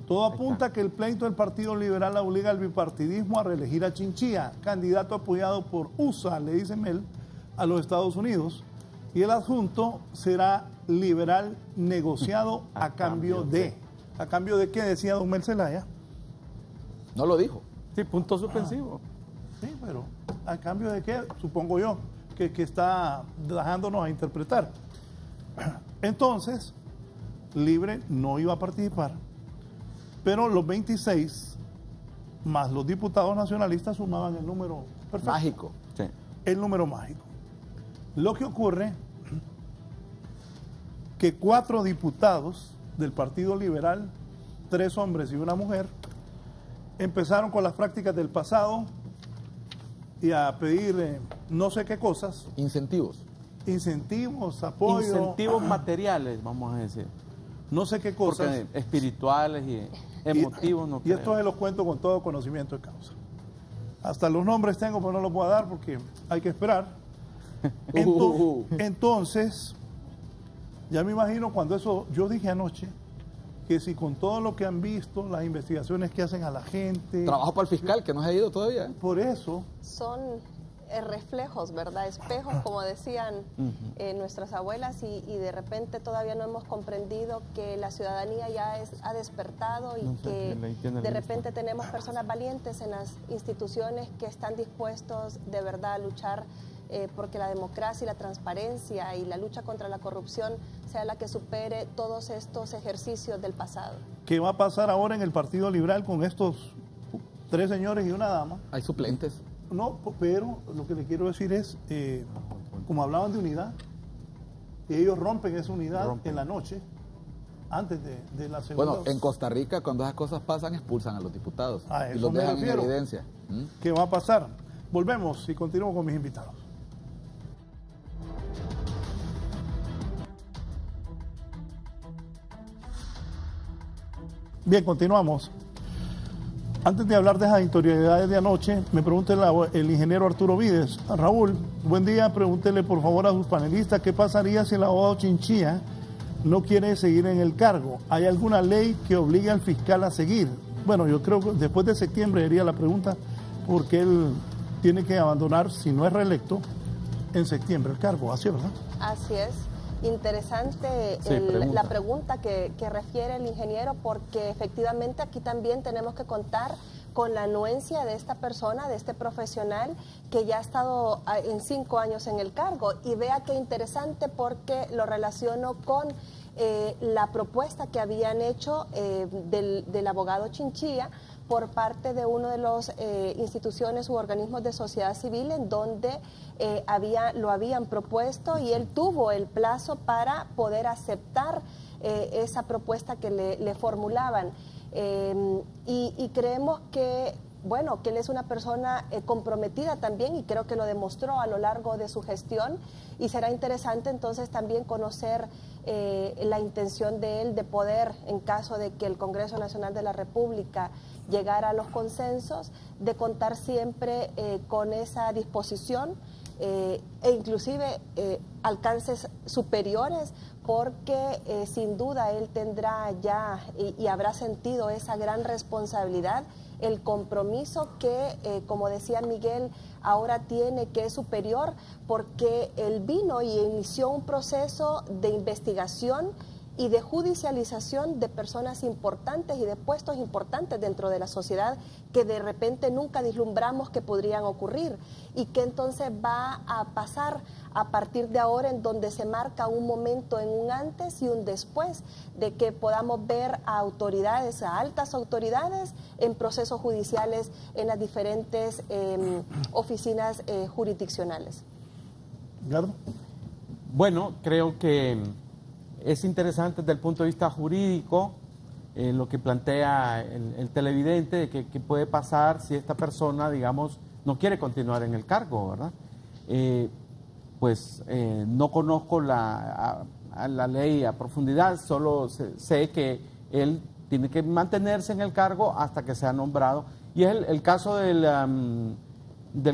Speaker 3: Todo apunta que el pleito del Partido Liberal obliga al bipartidismo a reelegir a Chinchilla, candidato apoyado por USA, le dice Mel, a los Estados Unidos, y el adjunto será liberal negociado a cambio de. ¿A cambio de qué? Decía don Mel Zelaya.
Speaker 5: No lo dijo.
Speaker 6: Sí, punto suspensivo.
Speaker 3: Sí, pero ¿a cambio de qué? Supongo yo que está dejándonos a interpretar. Entonces, Libre no iba a participar, pero los 26 más los diputados nacionalistas sumaban el número perfecto.
Speaker 5: Mágico.
Speaker 6: Sí.
Speaker 3: El número mágico. Lo que ocurre que 4 diputados del Partido Liberal, 3 hombres y una mujer, empezaron con las prácticas del pasado y a pedir no sé qué cosas.
Speaker 5: Incentivos.
Speaker 3: Incentivos, apoyo.
Speaker 6: Incentivos materiales, vamos a decir.
Speaker 3: No sé qué cosas.
Speaker 6: Porque espirituales y emotivos no
Speaker 3: y
Speaker 6: creo.
Speaker 3: esto se los cuento con todo conocimiento de causa. Hasta los nombres tengo, pero no los puedo dar porque hay que esperar. Entonces, ya me imagino cuando eso, yo dije anoche, que si con todo lo que han visto, las investigaciones que hacen a la gente...
Speaker 5: Trabajo para el fiscal, que no se ha ido todavía.
Speaker 3: Por eso...
Speaker 4: Son reflejos, ¿verdad? Espejos, como decían nuestras abuelas, y de repente todavía no hemos comprendido que la ciudadanía ya ha despertado y que de repente tenemos personas valientes en las instituciones que están dispuestos de verdad a luchar porque la democracia y la transparencia y la lucha contra la corrupción sea la que supere todos estos ejercicios del pasado.
Speaker 3: ¿Qué va a pasar ahora en el Partido Liberal con estos 3 señores y una dama?
Speaker 5: Hay suplentes.
Speaker 3: No, pero lo que le quiero decir es, como hablaban de unidad, ellos rompen esa unidad en la noche, antes de la segunda.
Speaker 5: Bueno, en Costa Rica, cuando esas cosas pasan, expulsan a los diputados
Speaker 3: A
Speaker 5: y
Speaker 3: eso
Speaker 5: los
Speaker 3: me
Speaker 5: dejan en
Speaker 3: refiero.
Speaker 5: evidencia.
Speaker 3: ¿Qué va a pasar? Volvemos y continuamos con mis invitados. Bien, continuamos. Antes de hablar de esas autoridades de anoche, me pregunta el ingeniero Arturo Vides. Raúl, buen día, pregúntele por favor a sus panelistas qué pasaría si el abogado Chinchilla no quiere seguir en el cargo. ¿Hay alguna ley que obligue al fiscal a seguir? Bueno, yo creo que después de septiembre sería la pregunta, porque él tiene que abandonar, si no es reelecto, en septiembre el cargo, así, ¿verdad?
Speaker 4: Así es. Interesante la pregunta que refiere el ingeniero, porque efectivamente aquí también tenemos que contar con la anuencia de esta persona, de este profesional que ya ha estado en 5 años en el cargo. Y vea qué interesante, porque lo relaciono con la propuesta que habían hecho del abogado Chinchilla por parte de uno de las instituciones u organismos de sociedad civil, en donde lo habían propuesto, y él tuvo el plazo para poder aceptar esa propuesta que le formulaban. Y creemos que, bueno, que él es una persona comprometida también, y creo que lo demostró a lo largo de su gestión, y será interesante entonces también conocer la intención de él de poder, en caso de que el Congreso Nacional de la República llegara a los consensos, de contar siempre con esa disposición e inclusive alcances superiores, porque sin duda él tendrá ya y habrá sentido esa gran responsabilidad, el compromiso que, como decía Miguel, ahora tiene, que es superior, porque él vino y inició un proceso de investigación y de judicialización de personas importantes y de puestos importantes dentro de la sociedad, que de repente nunca vislumbramos que podrían ocurrir, y que entonces va a pasar a partir de ahora, en donde se marca un momento, en un antes y un después, de que podamos ver a autoridades, a altas autoridades en procesos judiciales en las diferentes oficinas jurisdiccionales.
Speaker 3: ¿Gardo?
Speaker 6: Bueno, creo que es interesante desde el punto de vista jurídico lo que plantea el televidente, de que puede pasar si esta persona, digamos, no quiere continuar en el cargo, ¿verdad? No conozco la ley a profundidad, solo sé que él tiene que mantenerse en el cargo hasta que sea nombrado. Y es el caso del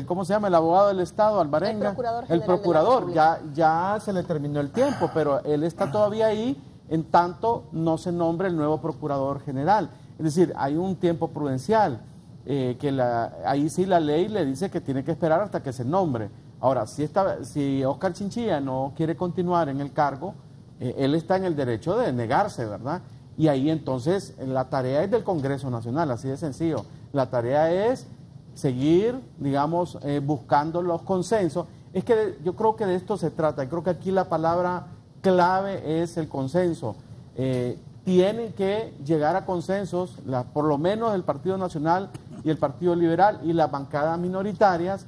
Speaker 6: ¿cómo se llama? El abogado del Estado, Alvarenga. El procurador, ya se le terminó el tiempo, pero él está todavía ahí en tanto no se nombre el nuevo procurador general. Es decir, hay un tiempo prudencial, ahí sí la ley le dice que tiene que esperar hasta que se nombre. Ahora, si Óscar Chinchilla no quiere continuar en el cargo, él está en el derecho de negarse, ¿verdad? Y ahí entonces la tarea es del Congreso Nacional, así de sencillo. La tarea es seguir, digamos, buscando los consensos. Es que yo creo que de esto se trata. Creo que aquí la palabra clave es el consenso. Tienen que llegar a consensos, por lo menos el Partido Nacional y el Partido Liberal y las bancadas minoritarias,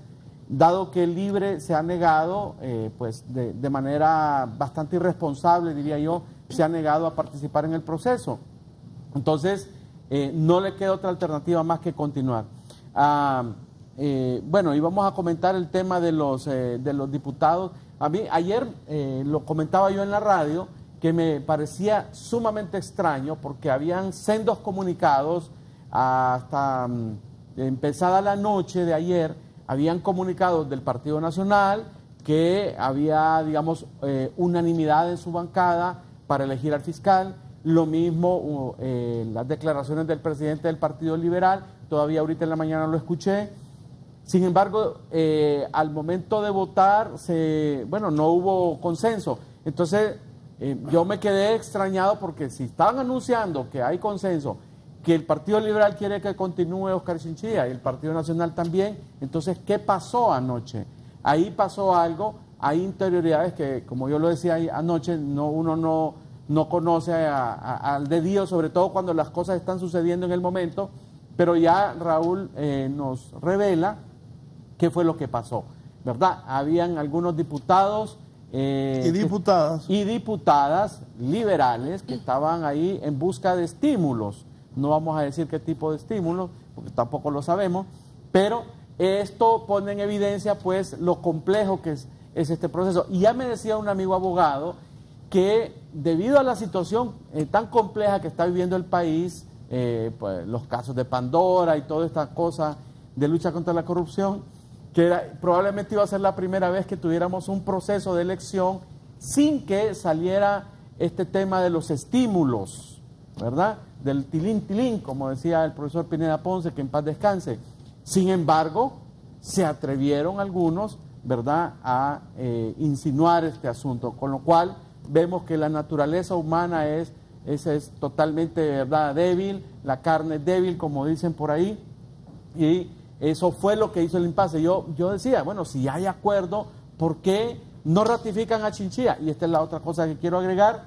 Speaker 6: dado que el Libre se ha negado, de manera bastante irresponsable, diría yo, se ha negado a participar en el proceso. Entonces, no le queda otra alternativa más que continuar. Íbamos a comentar el tema de los diputados. A mí ayer lo comentaba yo en la radio, que me parecía sumamente extraño, porque habían sendos comunicados hasta empezada la noche de ayer, habían comunicados del Partido Nacional que había, digamos, unanimidad en su bancada para elegir al fiscal. Lo mismo las declaraciones del presidente del Partido Liberal, todavía ahorita en la mañana lo escuché, Sin embargo, al momento de votar, no hubo consenso. Entonces, yo me quedé extrañado porque si estaban anunciando que hay consenso, que el Partido Liberal quiere que continúe Oscar Chinchilla y el Partido Nacional también, entonces, ¿qué pasó anoche? Ahí pasó algo, hay interioridades que, como yo lo decía anoche, uno no conoce al dedillo, sobre todo cuando las cosas están sucediendo en el momento, pero ya Raúl nos revela qué fue lo que pasó, ¿verdad? Habían algunos diputados
Speaker 3: y
Speaker 6: diputadas liberales que estaban ahí en busca de estímulos. No vamos a decir qué tipo de estímulos, porque tampoco lo sabemos, pero esto pone en evidencia pues lo complejo que es este proceso. Y ya me decía un amigo abogado que debido a la situación tan compleja que está viviendo el país, pues, los casos de Pandora y toda esta cosa de lucha contra la corrupción, que probablemente iba a ser la primera vez que tuviéramos un proceso de elección sin que saliera este tema de los estímulos, ¿verdad? Del tilín, como decía el profesor Pineda Ponce, que en paz descanse. Sin embargo, se atrevieron algunos, ¿verdad?, a insinuar este asunto, con lo cual vemos que la naturaleza humana es totalmente, ¿verdad?, débil, la carne es débil, como dicen por ahí, y eso fue lo que hizo el impasse. Yo decía, bueno, si hay acuerdo, ¿por qué no ratifican a Chinchilla? Y esta es la otra cosa que quiero agregar,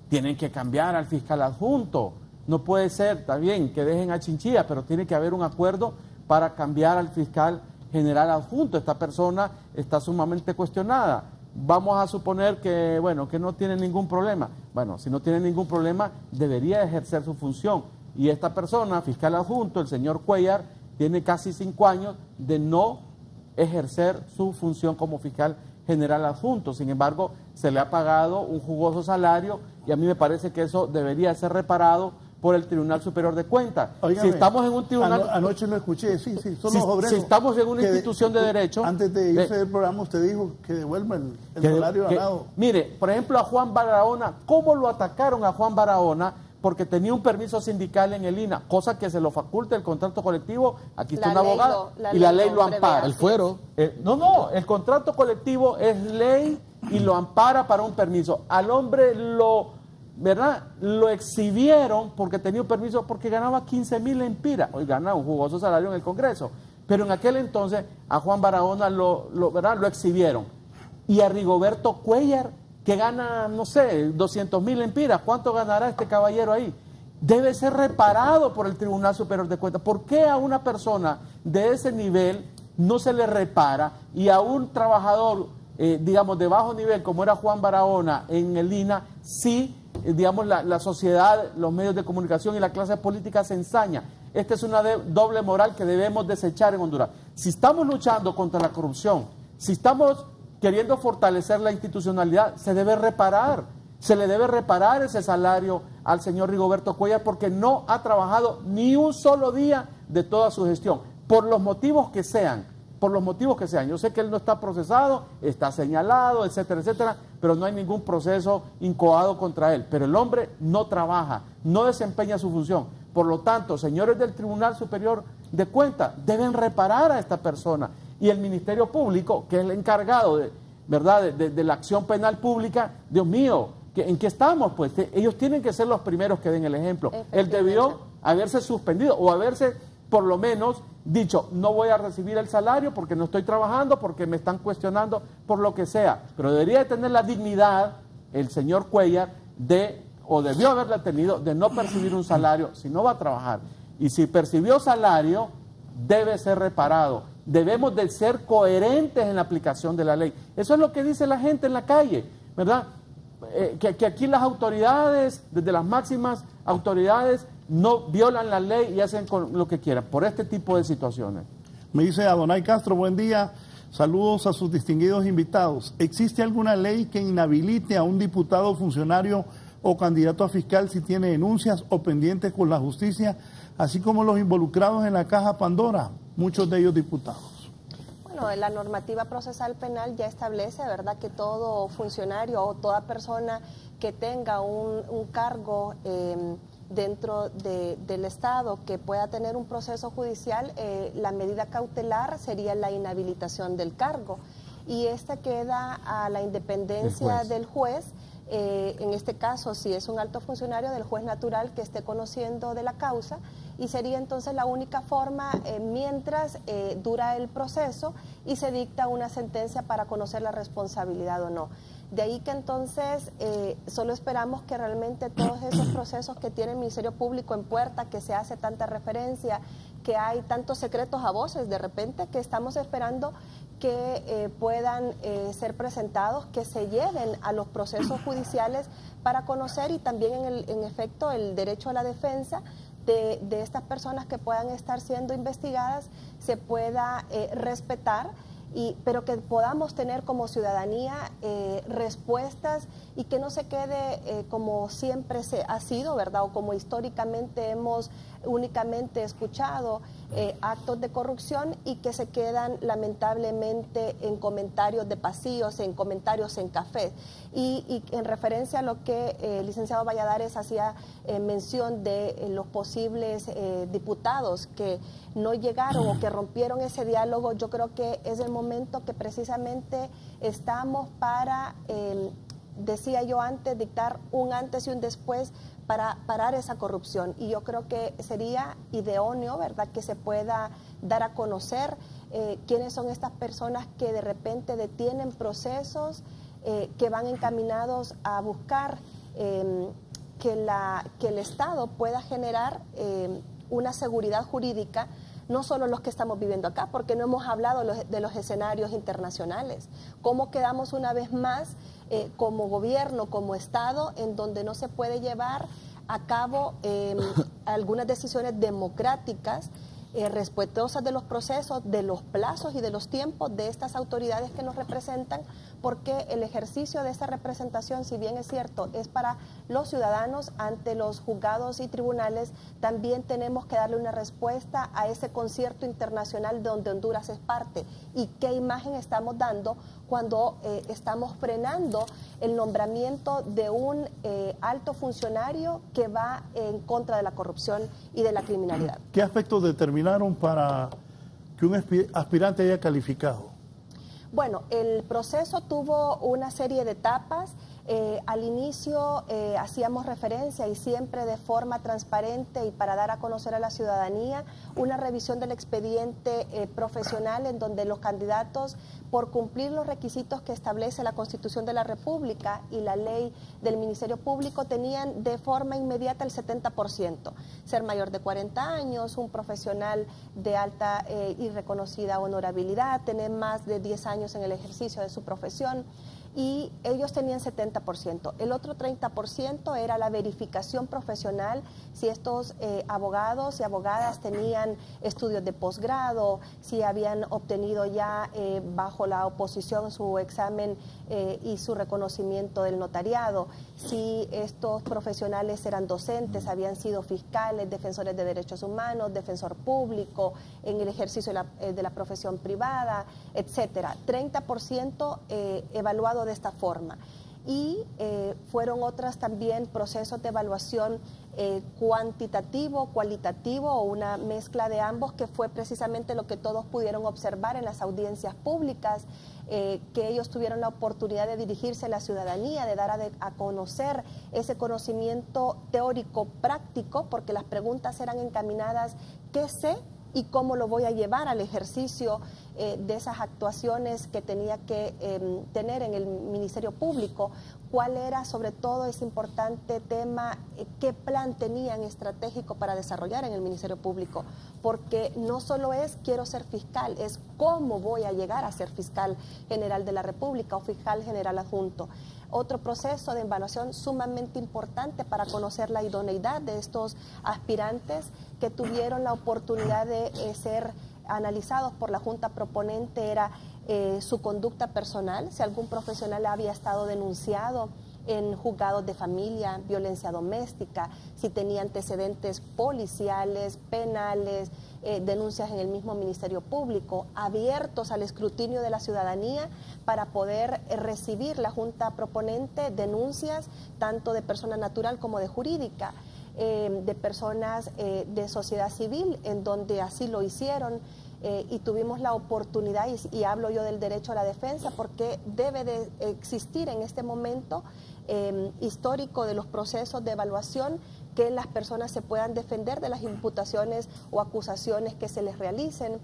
Speaker 6: tienen que cambiar al fiscal adjunto. No puede ser, está bien, que dejen a Chinchilla, pero tiene que haber un acuerdo para cambiar al fiscal general adjunto. Esta persona está sumamente cuestionada. Vamos a suponer que, bueno, que no tiene ningún problema. Bueno, si no tiene ningún problema, debería ejercer su función. Y esta persona, fiscal adjunto, el señor Cuellar, tiene casi 5 años de no ejercer su función como fiscal general adjunto. Sin embargo, se le ha pagado un jugoso salario y a mí me parece que eso debería ser reparado por el Tribunal Superior de Cuentas.
Speaker 3: Óigame,
Speaker 6: si estamos en un tribunal...
Speaker 3: Anoche lo escuché, sí, son los obreros.
Speaker 6: Si estamos en una institución de derecho...
Speaker 3: Antes de irse del programa, usted dijo que devuelva el salario ganado.
Speaker 6: Mire, por ejemplo, a Juan Barahona, ¿cómo lo atacaron a Juan Barahona? Porque tenía un permiso sindical en el INA, cosa que se lo faculta el contrato colectivo. Aquí está un abogado y la ley lo ampara.
Speaker 5: El fuero.
Speaker 6: El contrato colectivo es ley y lo ampara para un permiso. Al hombre lo exhibieron porque tenía un permiso, porque ganaba 15,000 lempiras. Hoy gana un jugoso salario en el Congreso. Pero en aquel entonces a Juan Barahona lo exhibieron. Y a Rigoberto Cuellar, que gana, no sé, 200,000 lempiras, ¿cuánto ganará este caballero ahí? Debe ser reparado por el Tribunal Superior de Cuentas. ¿Por qué a una persona de ese nivel no se le repara y a un trabajador, digamos, de bajo nivel, como era Juan Barahona en el INA, sí, digamos, la sociedad, los medios de comunicación y la clase política se ensaña? Esta es una doble moral que debemos desechar en Honduras. Si estamos luchando contra la corrupción, si estamos queriendo fortalecer la institucionalidad, se le debe reparar ese salario al señor Rigoberto Cuellar, porque no ha trabajado ni un solo día de toda su gestión, por los motivos que sean. Yo sé que él no está procesado, está señalado, etcétera, etcétera, pero no hay ningún proceso incoado contra él. Pero el hombre no trabaja, no desempeña su función. Por lo tanto, señores del Tribunal Superior de Cuentas, deben reparar a esta persona. Y el Ministerio Público, que es el encargado de la acción penal pública, Dios mío, ¿en qué estamos? Pues ellos tienen que ser los primeros que den el ejemplo. Él debió haberse suspendido o haberse, por lo menos, dicho, no voy a recibir el salario porque no estoy trabajando, porque me están cuestionando, por lo que sea. Pero debería de tener la dignidad el señor Cuellar o debió haberla tenido, de no percibir un salario si no va a trabajar. Y si percibió salario, debe ser reparado. Debemos de ser coherentes en la aplicación de la ley. Eso es lo que dice la gente en la calle, ¿verdad? Que aquí las autoridades, desde las máximas autoridades, no violan la ley y hacen con lo que quieran, por este tipo de situaciones.
Speaker 3: Me dice Adonai Castro, buen día, saludos a sus distinguidos invitados. ¿Existe alguna ley que inhabilite a un diputado, funcionario o candidato a fiscal si tiene denuncias o pendientes con la justicia, así como los involucrados en la caja Pandora, muchos de ellos diputados?
Speaker 4: Bueno, la normativa procesal penal ya establece, ¿verdad?, que todo funcionario o toda persona que tenga un cargo dentro del Estado que pueda tener un proceso judicial, la medida cautelar sería la inhabilitación del cargo. Y esta queda a la independencia del juez. En este caso, si es un alto funcionario, del juez natural que esté conociendo de la causa, y sería entonces la única forma mientras dura el proceso y se dicta una sentencia para conocer la responsabilidad o no. De ahí que entonces solo esperamos que realmente todos esos procesos que tiene el Ministerio Público en puerta, que se hace tanta referencia, que hay tantos secretos a voces de repente, que estamos esperando que puedan ser presentados, que se lleven a los procesos judiciales para conocer, y también en efecto el derecho a la defensa de estas personas que puedan estar siendo investigadas se pueda respetar, pero que podamos tener como ciudadanía respuestas y que no se quede como siempre ha sido, ¿verdad? O como históricamente hemos únicamente escuchado actos de corrupción y que se quedan lamentablemente en comentarios de pasillos, en comentarios en café. Y en referencia a lo que el licenciado Valladares hacía mención de los posibles diputados que no llegaron o que rompieron ese diálogo, yo creo que es el momento que precisamente estamos para, decía yo antes, dictar un antes y un después para parar esa corrupción. Y yo creo que sería idóneo, ¿verdad?, que se pueda dar a conocer quiénes son estas personas que de repente detienen procesos que van encaminados a buscar que el Estado pueda generar una seguridad jurídica, no solo los que estamos viviendo acá, porque no hemos hablado de los escenarios internacionales. ¿Cómo quedamos una vez más como gobierno, como Estado, en donde no se puede llevar a cabo algunas decisiones democráticas, respetuosas de los procesos, de los plazos y de los tiempos de estas autoridades que nos representan? Porque el ejercicio de esta representación, si bien es cierto, es para los ciudadanos ante los juzgados y tribunales, también tenemos que darle una respuesta a ese concierto internacional donde Honduras es parte. ¿Y qué imagen estamos dando cuando estamos frenando el nombramiento de un alto funcionario que va en contra de la corrupción y de la criminalidad?
Speaker 3: ¿Qué aspectos determinaron para que un aspirante haya calificado?
Speaker 4: Bueno, el proceso tuvo una serie de etapas. Al inicio hacíamos referencia, y siempre de forma transparente y para dar a conocer a la ciudadanía, una revisión del expediente profesional en donde los candidatos, por cumplir los requisitos que establece la Constitución de la República y la ley del Ministerio Público, tenían de forma inmediata el 70%. Ser mayor de 40 años, un profesional de alta y reconocida honorabilidad, tener más de 10 años en el ejercicio de su profesión. Y ellos tenían 70%. El otro 30% era la verificación profesional, si estos abogados y abogadas tenían estudios de posgrado, si habían obtenido ya bajo la oposición su examen y su reconocimiento del notariado, si estos profesionales eran docentes, habían sido fiscales, defensores de derechos humanos, defensor público, en el ejercicio de la profesión privada, etcétera. 30% evaluado de esta forma. Y fueron otras también procesos de evaluación cuantitativo, cualitativo, o una mezcla de ambos, que fue precisamente lo que todos pudieron observar en las audiencias públicas, que ellos tuvieron la oportunidad de dirigirse a la ciudadanía, de dar a conocer ese conocimiento teórico práctico, porque las preguntas eran encaminadas: ¿qué sé y cómo lo voy a llevar al ejercicio de esas actuaciones que tenía que tener en el Ministerio Público? ¿Cuál era, sobre todo, ese importante tema, qué plan tenían estratégico para desarrollar en el Ministerio Público? Porque no solo es quiero ser fiscal, es cómo voy a llegar a ser fiscal general de la República o fiscal general adjunto. Otro proceso de evaluación sumamente importante para conocer la idoneidad de estos aspirantes que tuvieron la oportunidad de ser analizados por la Junta Proponente era su conducta personal, si algún profesional había estado denunciado en juzgados de familia, violencia doméstica, si tenía antecedentes policiales, penales, denuncias en el mismo Ministerio Público, abiertos al escrutinio de la ciudadanía para poder recibir la Junta Proponente denuncias tanto de persona natural como de jurídica. de personas de sociedad civil, en donde así lo hicieron. Y tuvimos la oportunidad, y hablo yo del derecho a la defensa, porque debe de existir en este momento histórico de los procesos de evaluación, que las personas se puedan defender de las imputaciones o acusaciones que se les realicen.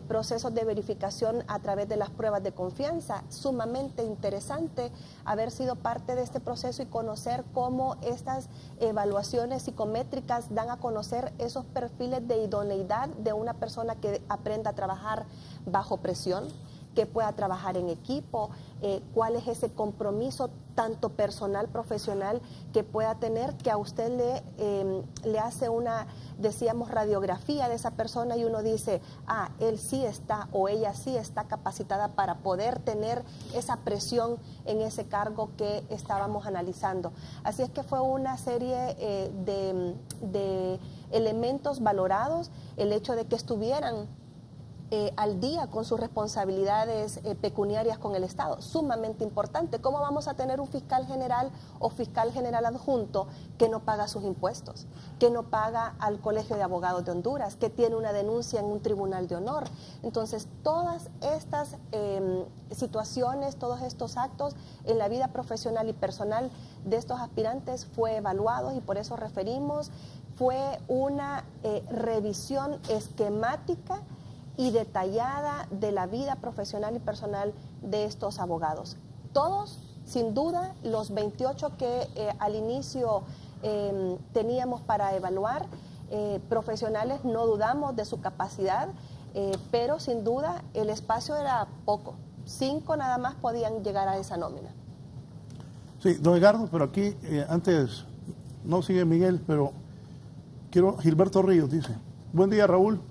Speaker 4: Procesos de verificación a través de las pruebas de confianza. Sumamente interesante haber sido parte de este proceso y conocer cómo estas evaluaciones psicométricas dan a conocer esos perfiles de idoneidad de una persona que aprenda a trabajar bajo presión, que pueda trabajar en equipo, cuál es ese compromiso tanto personal, profesional, que pueda tener, que a usted le hace una, decíamos, radiografía de esa persona y uno dice, él sí está o ella sí está capacitada para poder tener esa presión en ese cargo que estábamos analizando. Así es que fue una serie de elementos valorados, el hecho de que estuvieran al día con sus responsabilidades pecuniarias con el Estado, sumamente importante. ¿Cómo vamos a tener un fiscal general o fiscal general adjunto que no paga sus impuestos, que no paga al Colegio de Abogados de Honduras, que tiene una denuncia en un tribunal de honor? Entonces, todas estas situaciones, todos estos actos en la vida profesional y personal de estos aspirantes fue evaluado, y por eso referimos, fue una revisión esquemática y detallada de la vida profesional y personal de estos abogados. Todos, sin duda, los 28 que al inicio teníamos para evaluar, profesionales, no dudamos de su capacidad, pero sin duda el espacio era poco. 5 nada más podían llegar a esa nómina.
Speaker 3: Sí, don Edgardo, pero aquí, antes, no sigue Miguel, pero Gilberto Ríos dice, buen día, Raúl.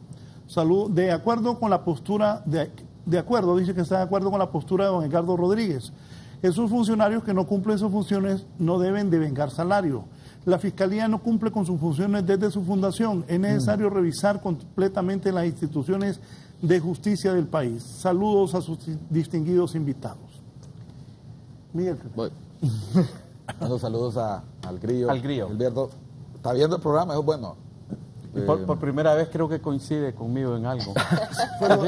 Speaker 3: Salud, de acuerdo con la postura, de acuerdo, dice que está de acuerdo con la postura de don Edgardo Rodríguez. Esos funcionarios que no cumplen sus funciones no deben devengar salario. La Fiscalía no cumple con sus funciones desde su fundación. Es necesario revisar completamente las instituciones de justicia del país. Saludos a sus distinguidos invitados. Miguel.
Speaker 5: Bueno, saludos al Grillo.
Speaker 6: Al Grillo.
Speaker 5: Gilberto, está viendo el programa, es bueno.
Speaker 6: Por primera vez creo que coincide conmigo en algo.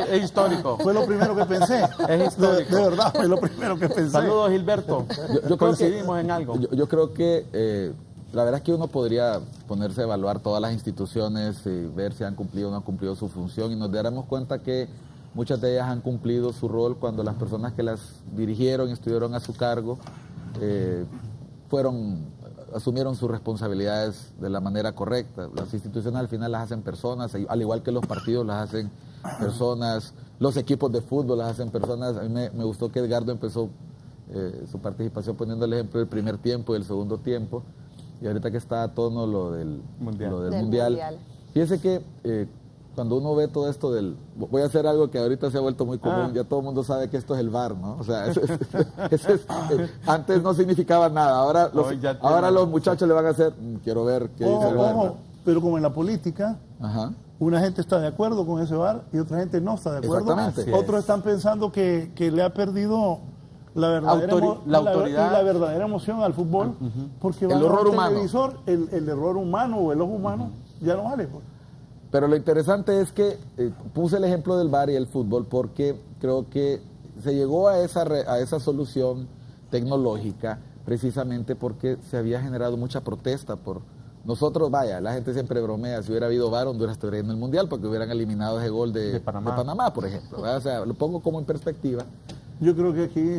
Speaker 6: Es histórico.
Speaker 3: Fue lo primero que pensé.
Speaker 6: Es histórico.
Speaker 3: De verdad, fue lo primero que pensé.
Speaker 6: Saludos, Gilberto. Yo coincidimos en algo.
Speaker 5: Yo creo que la verdad es que uno podría ponerse a evaluar todas las instituciones y ver si han cumplido o no han cumplido su función, y nos daremos cuenta que muchas de ellas han cumplido su rol cuando las personas que las dirigieron y estuvieron a su cargo asumieron sus responsabilidades de la manera correcta. Las instituciones al final las hacen personas, al igual que los partidos las hacen personas, los equipos de fútbol las hacen personas. A mí me gustó que Edgardo empezó su participación poniendo el ejemplo del primer tiempo y del segundo tiempo, y ahorita que está a tono lo del mundial. Fíjese que cuando uno ve todo esto voy a hacer algo que ahorita se ha vuelto muy común, ya todo el mundo sabe que esto es el VAR, ¿no? O sea, antes no significaba nada, ahora los muchachos le van a hacer, quiero ver qué dice el VAR.
Speaker 3: Pero como en la política, una gente está de acuerdo con ese VAR y otra gente no está de acuerdo. Otros están pensando que le ha perdido la verdadera emoción al fútbol, porque va al televisor, el error humano o el ojo humano ya no vale, pues.
Speaker 5: Pero lo interesante es que puse el ejemplo del VAR y el fútbol porque creo que se llegó a esa solución tecnológica precisamente porque se había generado mucha protesta por nosotros. Vaya, la gente siempre bromea, si hubiera habido VAR, Honduras estaría en el Mundial porque hubieran eliminado ese gol de Panamá, por ejemplo, ¿verdad? O sea, lo pongo como en perspectiva.
Speaker 3: Yo creo que aquí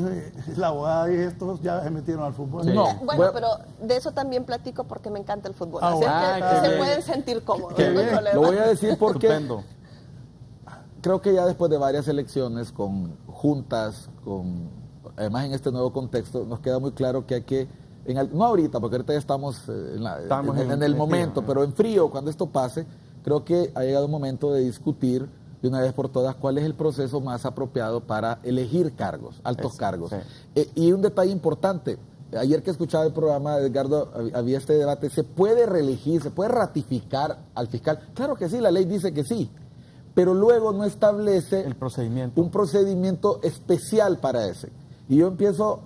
Speaker 3: la abogada y estos ya se metieron al fútbol.
Speaker 4: Sí. No, bueno, pero de eso también platico porque me encanta el fútbol. Así que se pueden sentir cómodos.
Speaker 5: Lo voy a decir porque creo que ya después de varias elecciones, con juntas, además en este nuevo contexto, nos queda muy claro que hay que, no ahorita, porque ahorita ya estamos en el momento, pero en frío, cuando esto pase, creo que ha llegado el momento de discutir de una vez por todas cuál es el proceso más apropiado para elegir cargos, altos cargos. Sí. Y un detalle importante, ayer que escuchaba el programa de Edgardo, había este debate, ¿se puede reelegir, se puede ratificar al fiscal? Claro que sí, la ley dice que sí, pero luego no establece un procedimiento especial para ese. Y yo empiezo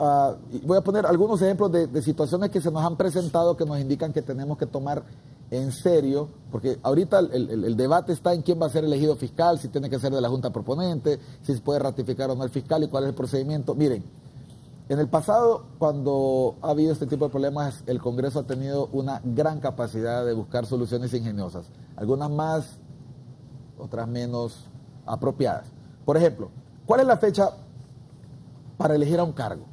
Speaker 5: voy a poner algunos ejemplos de situaciones que se nos han presentado que nos indican que tenemos que tomar en serio, porque ahorita el debate está en quién va a ser elegido fiscal, si tiene que ser de la Junta Proponente, si se puede ratificar o no el fiscal y cuál es el procedimiento. Miren, en el pasado, cuando ha habido este tipo de problemas, el Congreso ha tenido una gran capacidad de buscar soluciones ingeniosas, algunas más, otras menos apropiadas. Por ejemplo, ¿cuál es la fecha para elegir a un cargo,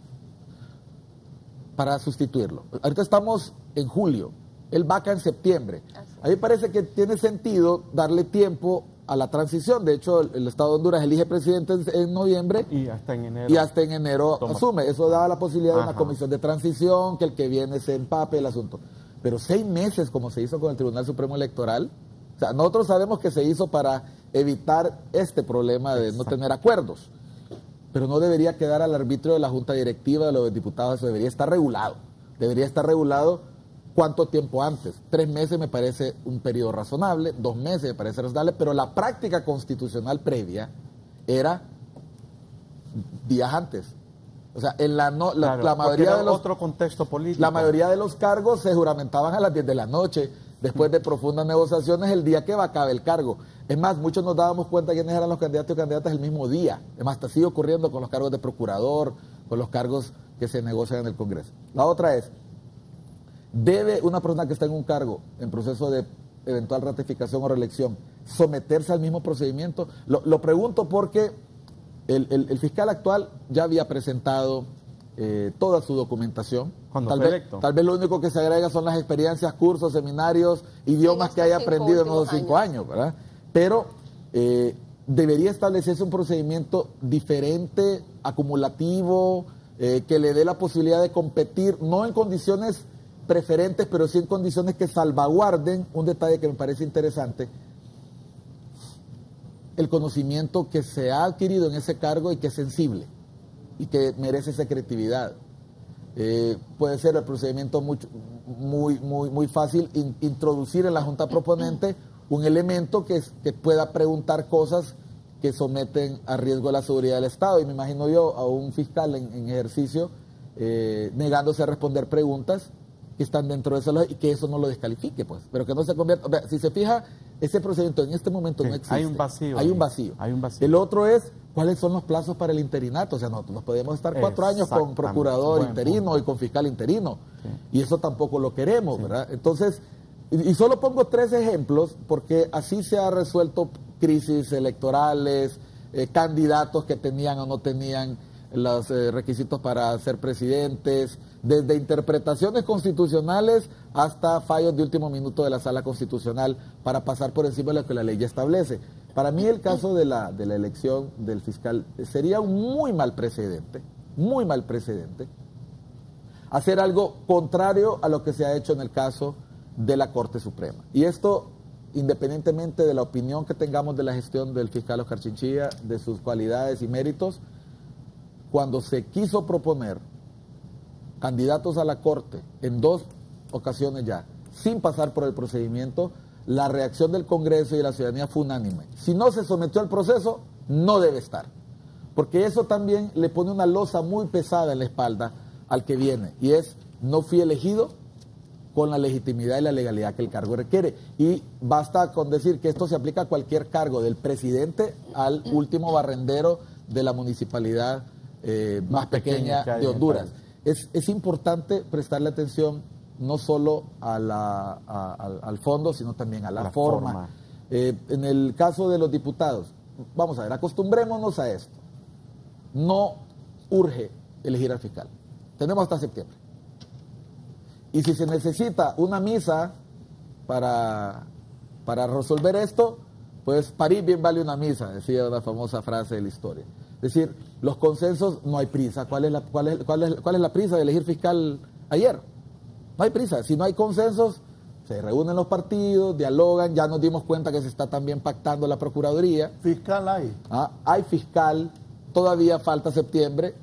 Speaker 5: para sustituirlo? Ahorita estamos en julio, él vaca en septiembre. A mí me parece que tiene sentido darle tiempo a la transición. De hecho, el Estado de Honduras elige presidente en noviembre
Speaker 6: y hasta en enero,
Speaker 5: asume. Eso da la posibilidad de una comisión de transición, que el que viene se empape el asunto. Pero 6 meses, como se hizo con el Tribunal Supremo Electoral, o sea, nosotros sabemos que se hizo para evitar este problema de no tener acuerdos. Pero no debería quedar al arbitrio de la Junta Directiva de los diputados, eso debería estar regulado. Debería estar regulado cuánto tiempo antes. 3 meses me parece un periodo razonable, 2 meses me parece razonable, pero la práctica constitucional previa era días antes. O sea, en la mayoría de los
Speaker 6: otro contexto político.
Speaker 5: La mayoría de los cargos se juramentaban a las 10 de la noche, después de profundas negociaciones, el día que vacaba el cargo. Es más, muchos nos dábamos cuenta quiénes eran los candidatos y candidatas el mismo día. Es más, hasta sigue ocurriendo con los cargos de procurador, con los cargos que se negocian en el Congreso. La otra es, ¿debe una persona que está en un cargo en proceso de eventual ratificación o reelección someterse al mismo procedimiento? Lo pregunto porque el fiscal actual ya había presentado toda su documentación. Tal vez lo único que se agrega son las experiencias, cursos, seminarios, idiomas que haya aprendido en esos 5 años, ¿verdad? Pero debería establecerse un procedimiento diferente, acumulativo, que le dé la posibilidad de competir, no en condiciones preferentes, pero sí en condiciones que salvaguarden un detalle que me parece interesante: el conocimiento que se ha adquirido en ese cargo y que es sensible y que merece secretividad. Puede ser el procedimiento muy fácil introducir en la Junta Proponente un elemento que pueda preguntar cosas que someten a riesgo la seguridad del Estado. Y me imagino yo a un fiscal en ejercicio negándose a responder preguntas que están dentro de eso y que eso no lo descalifique, pues, pero que no se convierta. Si se fija, ese procedimiento en este momento no existe.
Speaker 6: Hay un vacío.
Speaker 5: Hay un vacío. El otro es, ¿cuáles son los plazos para el interinato? O sea, nosotros nos podemos estar 4 años con procurador interino y con fiscal interino. Sí. Y eso tampoco lo queremos, sí, ¿verdad? Entonces, y solo pongo 3 ejemplos porque así se ha resuelto crisis electorales, candidatos que tenían o no tenían los requisitos para ser presidentes, desde interpretaciones constitucionales hasta fallos de último minuto de la Sala Constitucional para pasar por encima de lo que la ley ya establece. Para mí el caso de la elección del fiscal sería un muy mal precedente hacer algo contrario a lo que se ha hecho en el caso de la Corte Suprema. Y esto, independientemente de la opinión que tengamos de la gestión del fiscal Oscar Chinchilla, de sus cualidades y méritos, cuando se quiso proponer candidatos a la Corte en 2 ocasiones ya, sin pasar por el procedimiento, la reacción del Congreso y de la ciudadanía fue unánime. Si no se sometió al proceso, no debe estar. Porque eso también le pone una losa muy pesada en la espalda al que viene. Y es, no fui elegido con la legitimidad y la legalidad que el cargo requiere. Y basta con decir que esto se aplica a cualquier cargo, del presidente al último barrendero de la municipalidad más pequeña de Honduras. Es importante prestarle atención no solo al fondo, sino también a la forma. En el caso de los diputados, vamos a ver, acostumbrémonos a esto. No urge elegir al fiscal. Tenemos hasta septiembre. Y si se necesita una misa para resolver esto, pues parir bien vale una misa, decía una famosa frase de la historia. Es decir, los consensos, no hay prisa. ¿Cuál es la prisa de elegir fiscal ayer? No hay prisa. Si no hay consensos, se reúnen los partidos, dialogan. Ya nos dimos cuenta que se está también pactando la Procuraduría.
Speaker 3: Fiscal hay.
Speaker 5: Hay fiscal, todavía falta septiembre.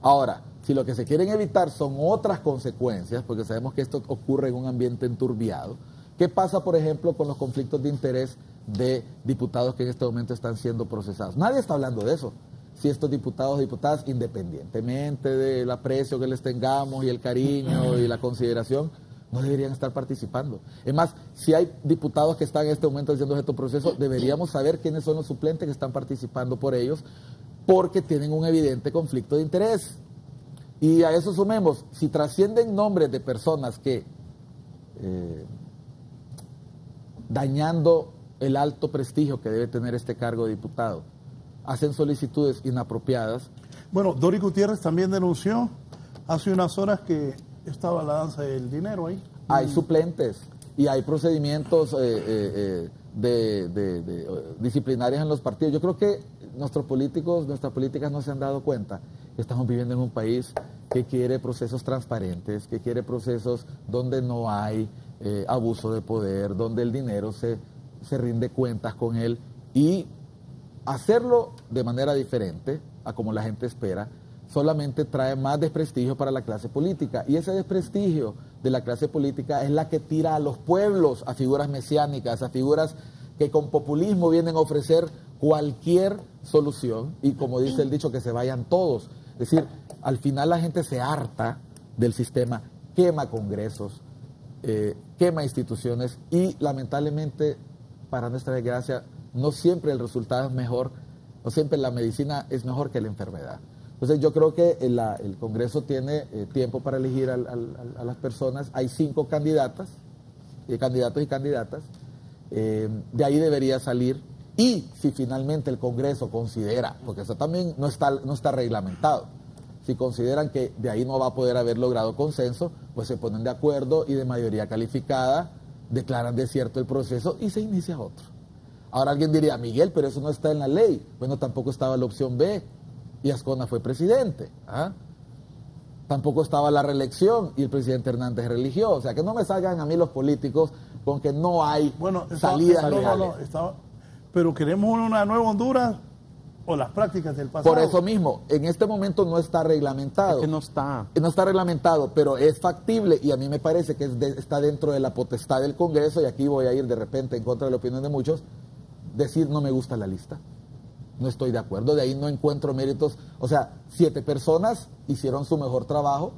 Speaker 5: Ahora, si lo que se quieren evitar son otras consecuencias, porque sabemos que esto ocurre en un ambiente enturbiado, ¿qué pasa, por ejemplo, con los conflictos de interés de diputados que en este momento están siendo procesados? Nadie está hablando de eso. si estos diputados o diputadas, independientemente del aprecio que les tengamos y el cariño y la consideración, no deberían estar participando. Es más, si hay diputados que están en este momento haciendo este proceso, deberíamos saber quiénes son los suplentes que están participando por ellos, porque tienen un evidente conflicto de interés. Y a eso sumemos, si trascienden nombres de personas que, dañando el alto prestigio que debe tener este cargo de diputado, hacen solicitudes inapropiadas.
Speaker 3: Bueno, Dori Gutiérrez también denunció hace unas horas que estaba la danza del dinero ahí.
Speaker 5: Hay suplentes y hay procedimientos disciplinarios en los partidos. Yo creo que nuestros políticos, nuestras políticas no se han dado cuenta que estamos viviendo en un país que quiere procesos transparentes, que quiere procesos donde no hay abuso de poder, donde el dinero se rinde cuentas con él, y hacerlo de manera diferente a como la gente espera solamente trae más desprestigio para la clase política, y ese desprestigio de la clase política es la que tira a los pueblos a figuras mesiánicas, a figuras que con populismo vienen a ofrecer cualquier solución, y como dice el dicho, que se vayan todos. Es decir, al final la gente se harta del sistema, quema congresos, quema instituciones, y lamentablemente, para nuestra desgracia, no siempre el resultado es mejor, no siempre la medicina es mejor que la enfermedad. Entonces yo creo que el Congreso tiene tiempo para elegir a las personas. Hay 5 candidatos y candidatas. De ahí debería salir, y si finalmente el Congreso considera, porque eso también no está reglamentado, si consideran que de ahí no va a poder haber logrado consenso, pues se ponen de acuerdo y de mayoría calificada declaran desierto el proceso y se inicia otro. Ahora alguien diría, Miguel, pero eso no está en la ley. Bueno, tampoco estaba la opción B y Ascona fue presidente. Tampoco estaba la reelección y el presidente Hernández religió. O sea, que no me salgan a mí los políticos con que no hay salidas legales.
Speaker 3: Pero queremos una nueva Honduras o las prácticas del pasado.
Speaker 5: Por eso mismo, en este momento no está reglamentado.
Speaker 6: Es que no está.
Speaker 5: No está reglamentado, pero es factible, y a mí me parece que está dentro de la potestad del Congreso, y aquí voy a ir de repente en contra de la opinión de muchos, decir no me gusta la lista, no estoy de acuerdo, de ahí no encuentro méritos. O sea, 7 personas hicieron su mejor trabajo,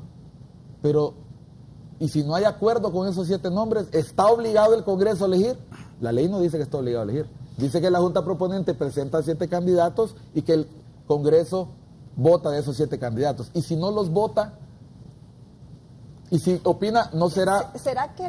Speaker 5: pero y si no hay acuerdo con esos 7 nombres, ¿está obligado el Congreso a elegir? La ley no dice que está obligado a elegir, dice que la Junta Proponente presenta 7 candidatos y que el Congreso vota de esos 7 candidatos, y si no los vota, y si opina, no será...
Speaker 4: ¿Será que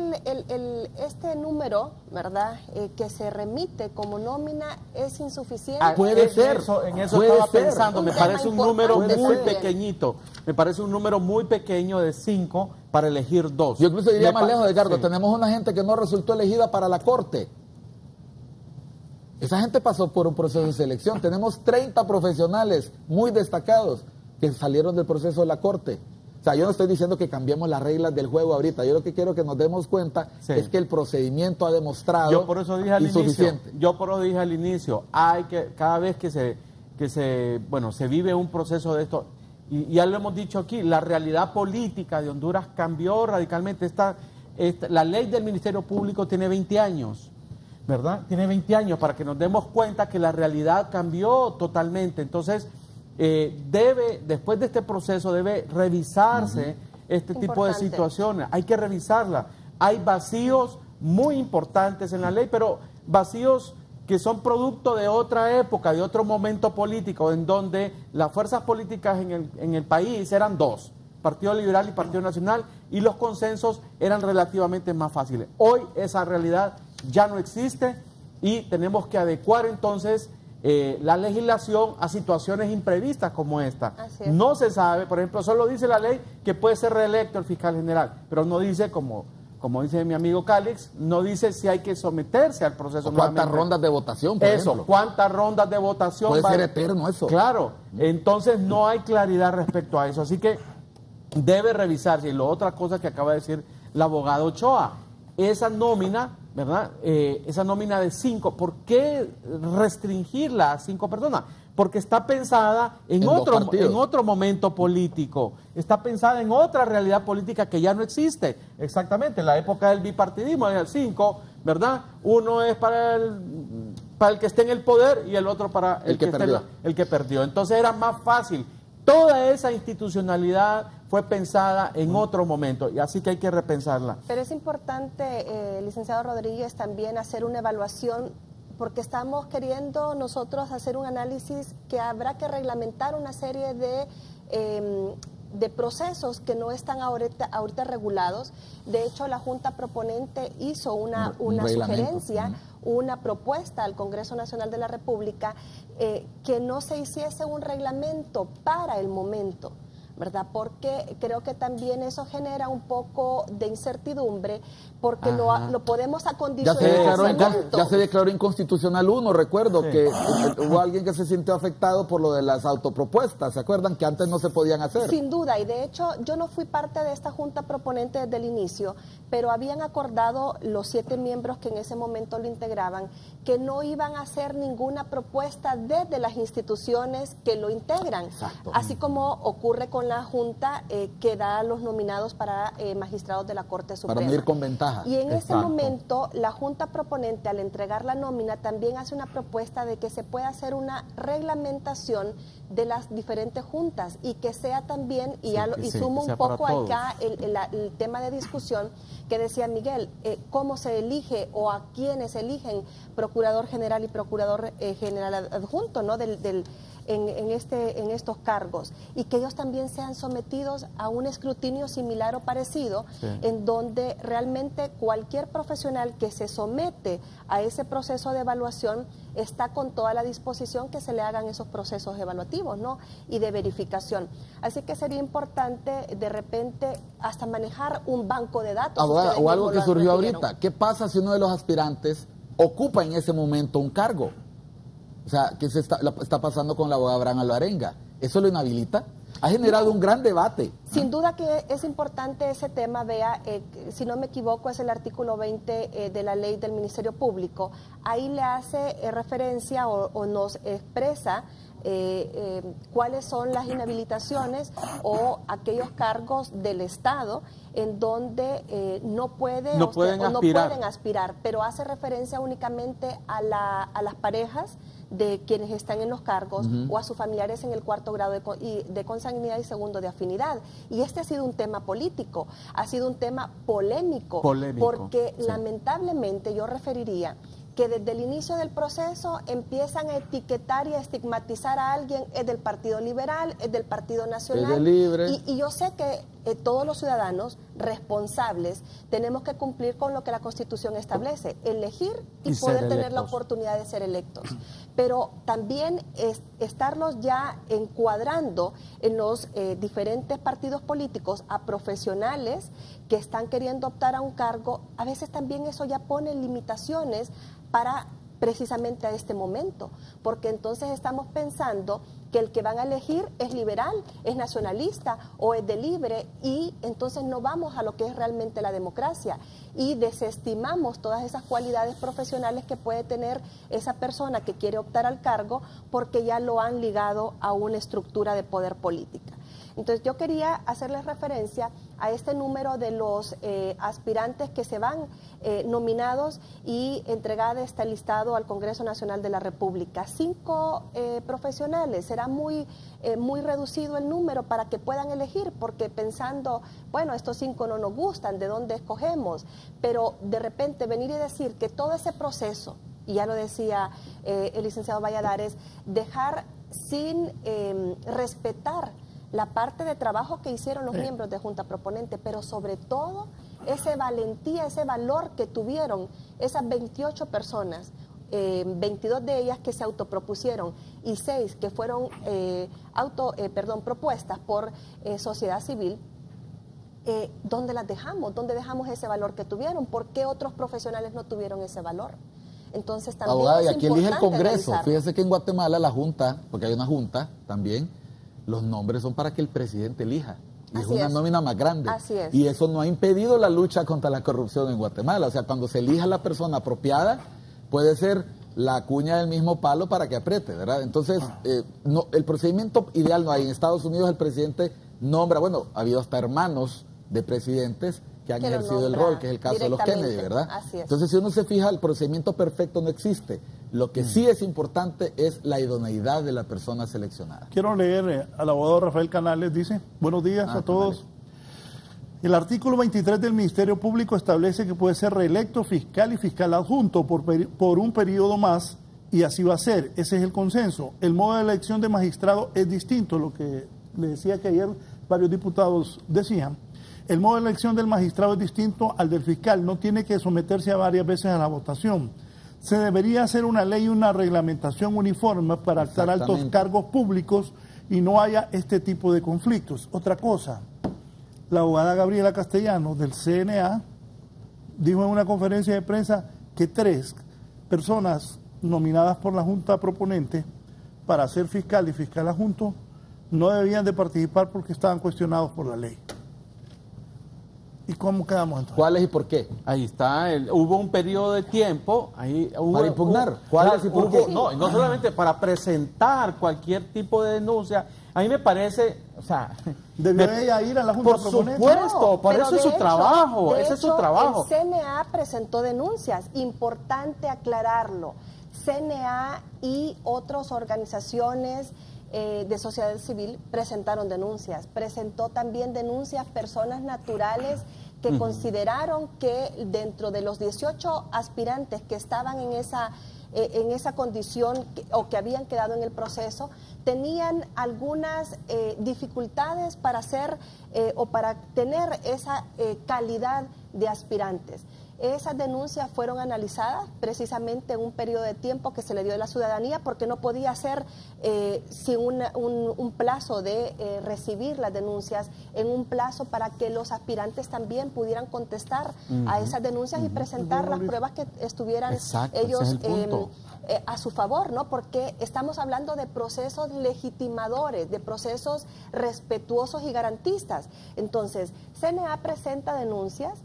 Speaker 4: este número, verdad, que se remite como nómina es insuficiente?
Speaker 5: Puede ser.
Speaker 6: En eso estaba pensando. Me parece un número muy pequeñito. Me parece un número muy pequeño de 5 para elegir 2.
Speaker 5: Yo incluso diría más lejos, Edgardo. Sí. Tenemos una gente que no resultó elegida para la Corte. Esa gente pasó por un proceso de selección. Tenemos 30 profesionales muy destacados que salieron del proceso de la Corte. O sea, yo no estoy diciendo que cambiemos las reglas del juego ahorita. Yo lo que quiero que nos demos cuenta es que el procedimiento ha demostrado
Speaker 6: Yo por eso dije al inicio, hay que, cada vez que se vive un proceso de esto, y ya lo hemos dicho aquí, la realidad política de Honduras cambió radicalmente. La ley del Ministerio Público tiene 20 años, ¿verdad? Tiene 20 años para que nos demos cuenta que la realidad cambió totalmente. Entonces, después de este proceso debe revisarse este tipo de situaciones, hay que revisarla. Hay vacíos muy importantes en la ley, pero vacíos que son producto de otra época, de otro momento político, en donde las fuerzas políticas en el país eran 2, Partido Liberal y Partido Nacional, y los consensos eran relativamente más fáciles. Hoy esa realidad ya no existe, y tenemos que adecuar entonces la legislación a situaciones imprevistas como esta. No se sabe, por ejemplo, solo dice la ley que puede ser reelecto el fiscal general, pero no dice, como dice mi amigo Calix, no dice si hay que someterse al proceso.
Speaker 5: ¿Cuántas rondas de votación, por ejemplo?
Speaker 6: ¿Cuántas rondas de votación?
Speaker 5: Puede ser eterno eso.
Speaker 6: Claro, entonces no hay claridad respecto a eso, así que debe revisarse. Y la otra cosa que acaba de decir el abogado Ochoa, esa nómina, ¿verdad? Esa nómina de 5, ¿por qué restringirla a 5 personas? Porque está pensada en otro momento político, está pensada en otra realidad política que ya no existe. Exactamente, en la época del bipartidismo, 5, ¿verdad? Uno es para para el que esté en el poder y el otro para el que perdió. El que perdió. Entonces era más fácil. Toda esa institucionalidad fue pensada en otro momento, y así que hay que repensarla.
Speaker 4: Pero es importante, licenciado Rodríguez, también hacer una evaluación, porque estamos queriendo nosotros hacer un análisis que habrá que reglamentar una serie de procesos que no están ahorita regulados. De hecho, la Junta Proponente hizo una sugerencia, una propuesta al Congreso Nacional de la República que no se hiciese un reglamento para el momento, ¿verdad? Porque creo que también eso genera un poco de incertidumbre, porque lo podemos acondicionar.
Speaker 5: Ya se declaró inconstitucional uno, recuerdo que hubo alguien que se sintió afectado por lo de las autopropuestas, ¿se acuerdan? Que antes no se podían hacer.
Speaker 4: Sin duda, y de hecho yo no fui parte de esta Junta Proponente desde el inicio, pero habían acordado los 7 miembros que en ese momento lo integraban, que no iban a hacer ninguna propuesta desde las instituciones que lo integran. Exacto. Así como ocurre con la Junta que da a los nominados para magistrados de la Corte Suprema.
Speaker 5: Para no ir con ventaja.
Speaker 4: Y en ese momento, la Junta Proponente, al entregar la nómina, también hace una propuesta de que se pueda hacer una reglamentación de las diferentes juntas y que sea también, y sumo un poco acá el tema de discusión que decía Miguel, cómo se elige o a quiénes eligen Procurador General y Procurador General Adjunto, ¿no? En estos cargos, y que ellos también sean sometidos a un escrutinio similar o parecido, en donde realmente cualquier profesional que se somete a ese proceso de evaluación está con toda la disposición que se le hagan esos procesos evaluativos, ¿no? Y de verificación. Así que sería importante de repente hasta manejar un banco de datos.
Speaker 5: Abogada, o algo que surgió ahorita, ¿qué pasa si uno de los aspirantes ocupa en ese momento un cargo? O sea, ¿qué está pasando con la abogada Abraham Alvarenga? ¿Eso lo inhabilita? Ha generado un gran debate.
Speaker 4: Sin duda que es importante ese tema, Bea, si no me equivoco es el artículo 20 de la ley del Ministerio Público. Ahí le hace referencia o nos expresa cuáles son las inhabilitaciones o aquellos cargos del Estado en donde no pueden aspirar, pero hace referencia únicamente a las parejas de quienes están en los cargos o a sus familiares en el 4º grado de consanguinidad y 2º de afinidad. Y este ha sido un tema político, ha sido un tema polémico. Porque lamentablemente yo referiría que desde el inicio del proceso empiezan a etiquetar y a estigmatizar a alguien, es del Partido Liberal, es del Partido Nacional.
Speaker 5: Es de Libre.
Speaker 4: Y yo sé que todos los ciudadanos responsables tenemos que cumplir con lo que la Constitución establece, elegir y poder tener la oportunidad de ser electos. Pero también estarlos ya encuadrando en los diferentes partidos políticos a profesionales que están queriendo optar a un cargo, a veces también eso ya pone limitaciones para precisamente a este momento, porque entonces estamos pensando que el que van a elegir es liberal, es nacionalista o es de Libre, y entonces no vamos a lo que es realmente la democracia y desestimamos todas esas cualidades profesionales que puede tener esa persona que quiere optar al cargo porque ya lo han ligado a una estructura de poder política. Entonces yo quería hacerles referencia a este número de los aspirantes que se van nominados y entregada este listado al Congreso Nacional de la República. 5 profesionales, será muy reducido el número para que puedan elegir, porque pensando, bueno, estos 5 no nos gustan, ¿de dónde escogemos? Pero de repente venir y decir que todo ese proceso, y ya lo decía el licenciado Valladares, dejar sin respetar la parte de trabajo que hicieron los miembros de Junta Proponente, pero sobre todo esa valentía, ese valor que tuvieron esas 28 personas, 22 de ellas que se autopropusieron y 6 que fueron propuestas por sociedad civil. ¿Dónde las dejamos? ¿Dónde dejamos ese valor que tuvieron? ¿Por qué otros profesionales no tuvieron ese valor? Entonces también
Speaker 5: abogada, y aquí elige el Congreso. Fíjese que en Guatemala la Junta, porque hay una Junta también, los nombres son para que el presidente elija. Y es una nómina más grande.
Speaker 4: Así es.
Speaker 5: Y eso no ha impedido la lucha contra la corrupción en Guatemala. O sea, cuando se elija la persona apropiada, puede ser la cuña del mismo palo para que apriete, ¿verdad? Entonces, el procedimiento ideal no hay. En Estados Unidos el presidente nombra, bueno, ha habido hasta hermanos de presidentes que han ejercido el rol, que es el caso de los Kennedy, ¿verdad?
Speaker 4: Así es.
Speaker 5: Entonces, si uno se fija, el procedimiento perfecto no existe. Lo que sí es importante es la idoneidad de la persona seleccionada.
Speaker 3: Quiero leer al abogado Rafael Canales, dice, buenos días a todos.
Speaker 5: Canales.
Speaker 3: El artículo 23 del Ministerio Público establece que puede ser reelecto fiscal y fiscal adjunto por un periodo más, y así va a ser. Ese es el consenso. El modo de elección de magistrado es distinto, lo que le decía que ayer varios diputados decían. El modo de elección del magistrado es distinto al del fiscal, no tiene que someterse a varias veces a la votación. Se debería hacer una ley y una reglamentación uniforme para alzar altos cargos públicos y no haya este tipo de conflictos. Otra cosa, la abogada Gabriela Castellano del CNA dijo en una conferencia de prensa que 3 personas nominadas por la Junta Proponente para ser fiscal y fiscal adjunto no debían de participar porque estaban cuestionados por la ley. ¿Y cómo quedamos entonces?
Speaker 5: ¿Cuáles y por qué?
Speaker 6: Ahí está, hubo un periodo de tiempo
Speaker 5: para impugnar. ¿Cuáles y por qué?
Speaker 6: No, no solamente para presentar cualquier tipo de denuncia. A mí me parece, o sea,
Speaker 3: ¿debió ella ir a la Junta Proponente?
Speaker 6: Por supuesto, por eso es su trabajo,
Speaker 4: ese
Speaker 6: es su trabajo.
Speaker 4: El CNA presentó denuncias, importante aclararlo. CNA y otras organizaciones de sociedad civil presentaron denuncias. Presentó también denuncias personas naturales que consideraron que dentro de los 18 aspirantes que estaban en esa condición o que habían quedado en el proceso, tenían algunas dificultades para hacer o para tener esa calidad de aspirantes. Esas denuncias fueron analizadas precisamente en un periodo de tiempo que se le dio a la ciudadanía porque no podía ser sin un plazo de recibir las denuncias, en un plazo para que los aspirantes también pudieran contestar a esas denuncias y presentar las pruebas que estuvieran ellos a su favor, ¿no? Porque estamos hablando de procesos legitimadores, de procesos respetuosos y garantistas. Entonces, CNA presenta denuncias.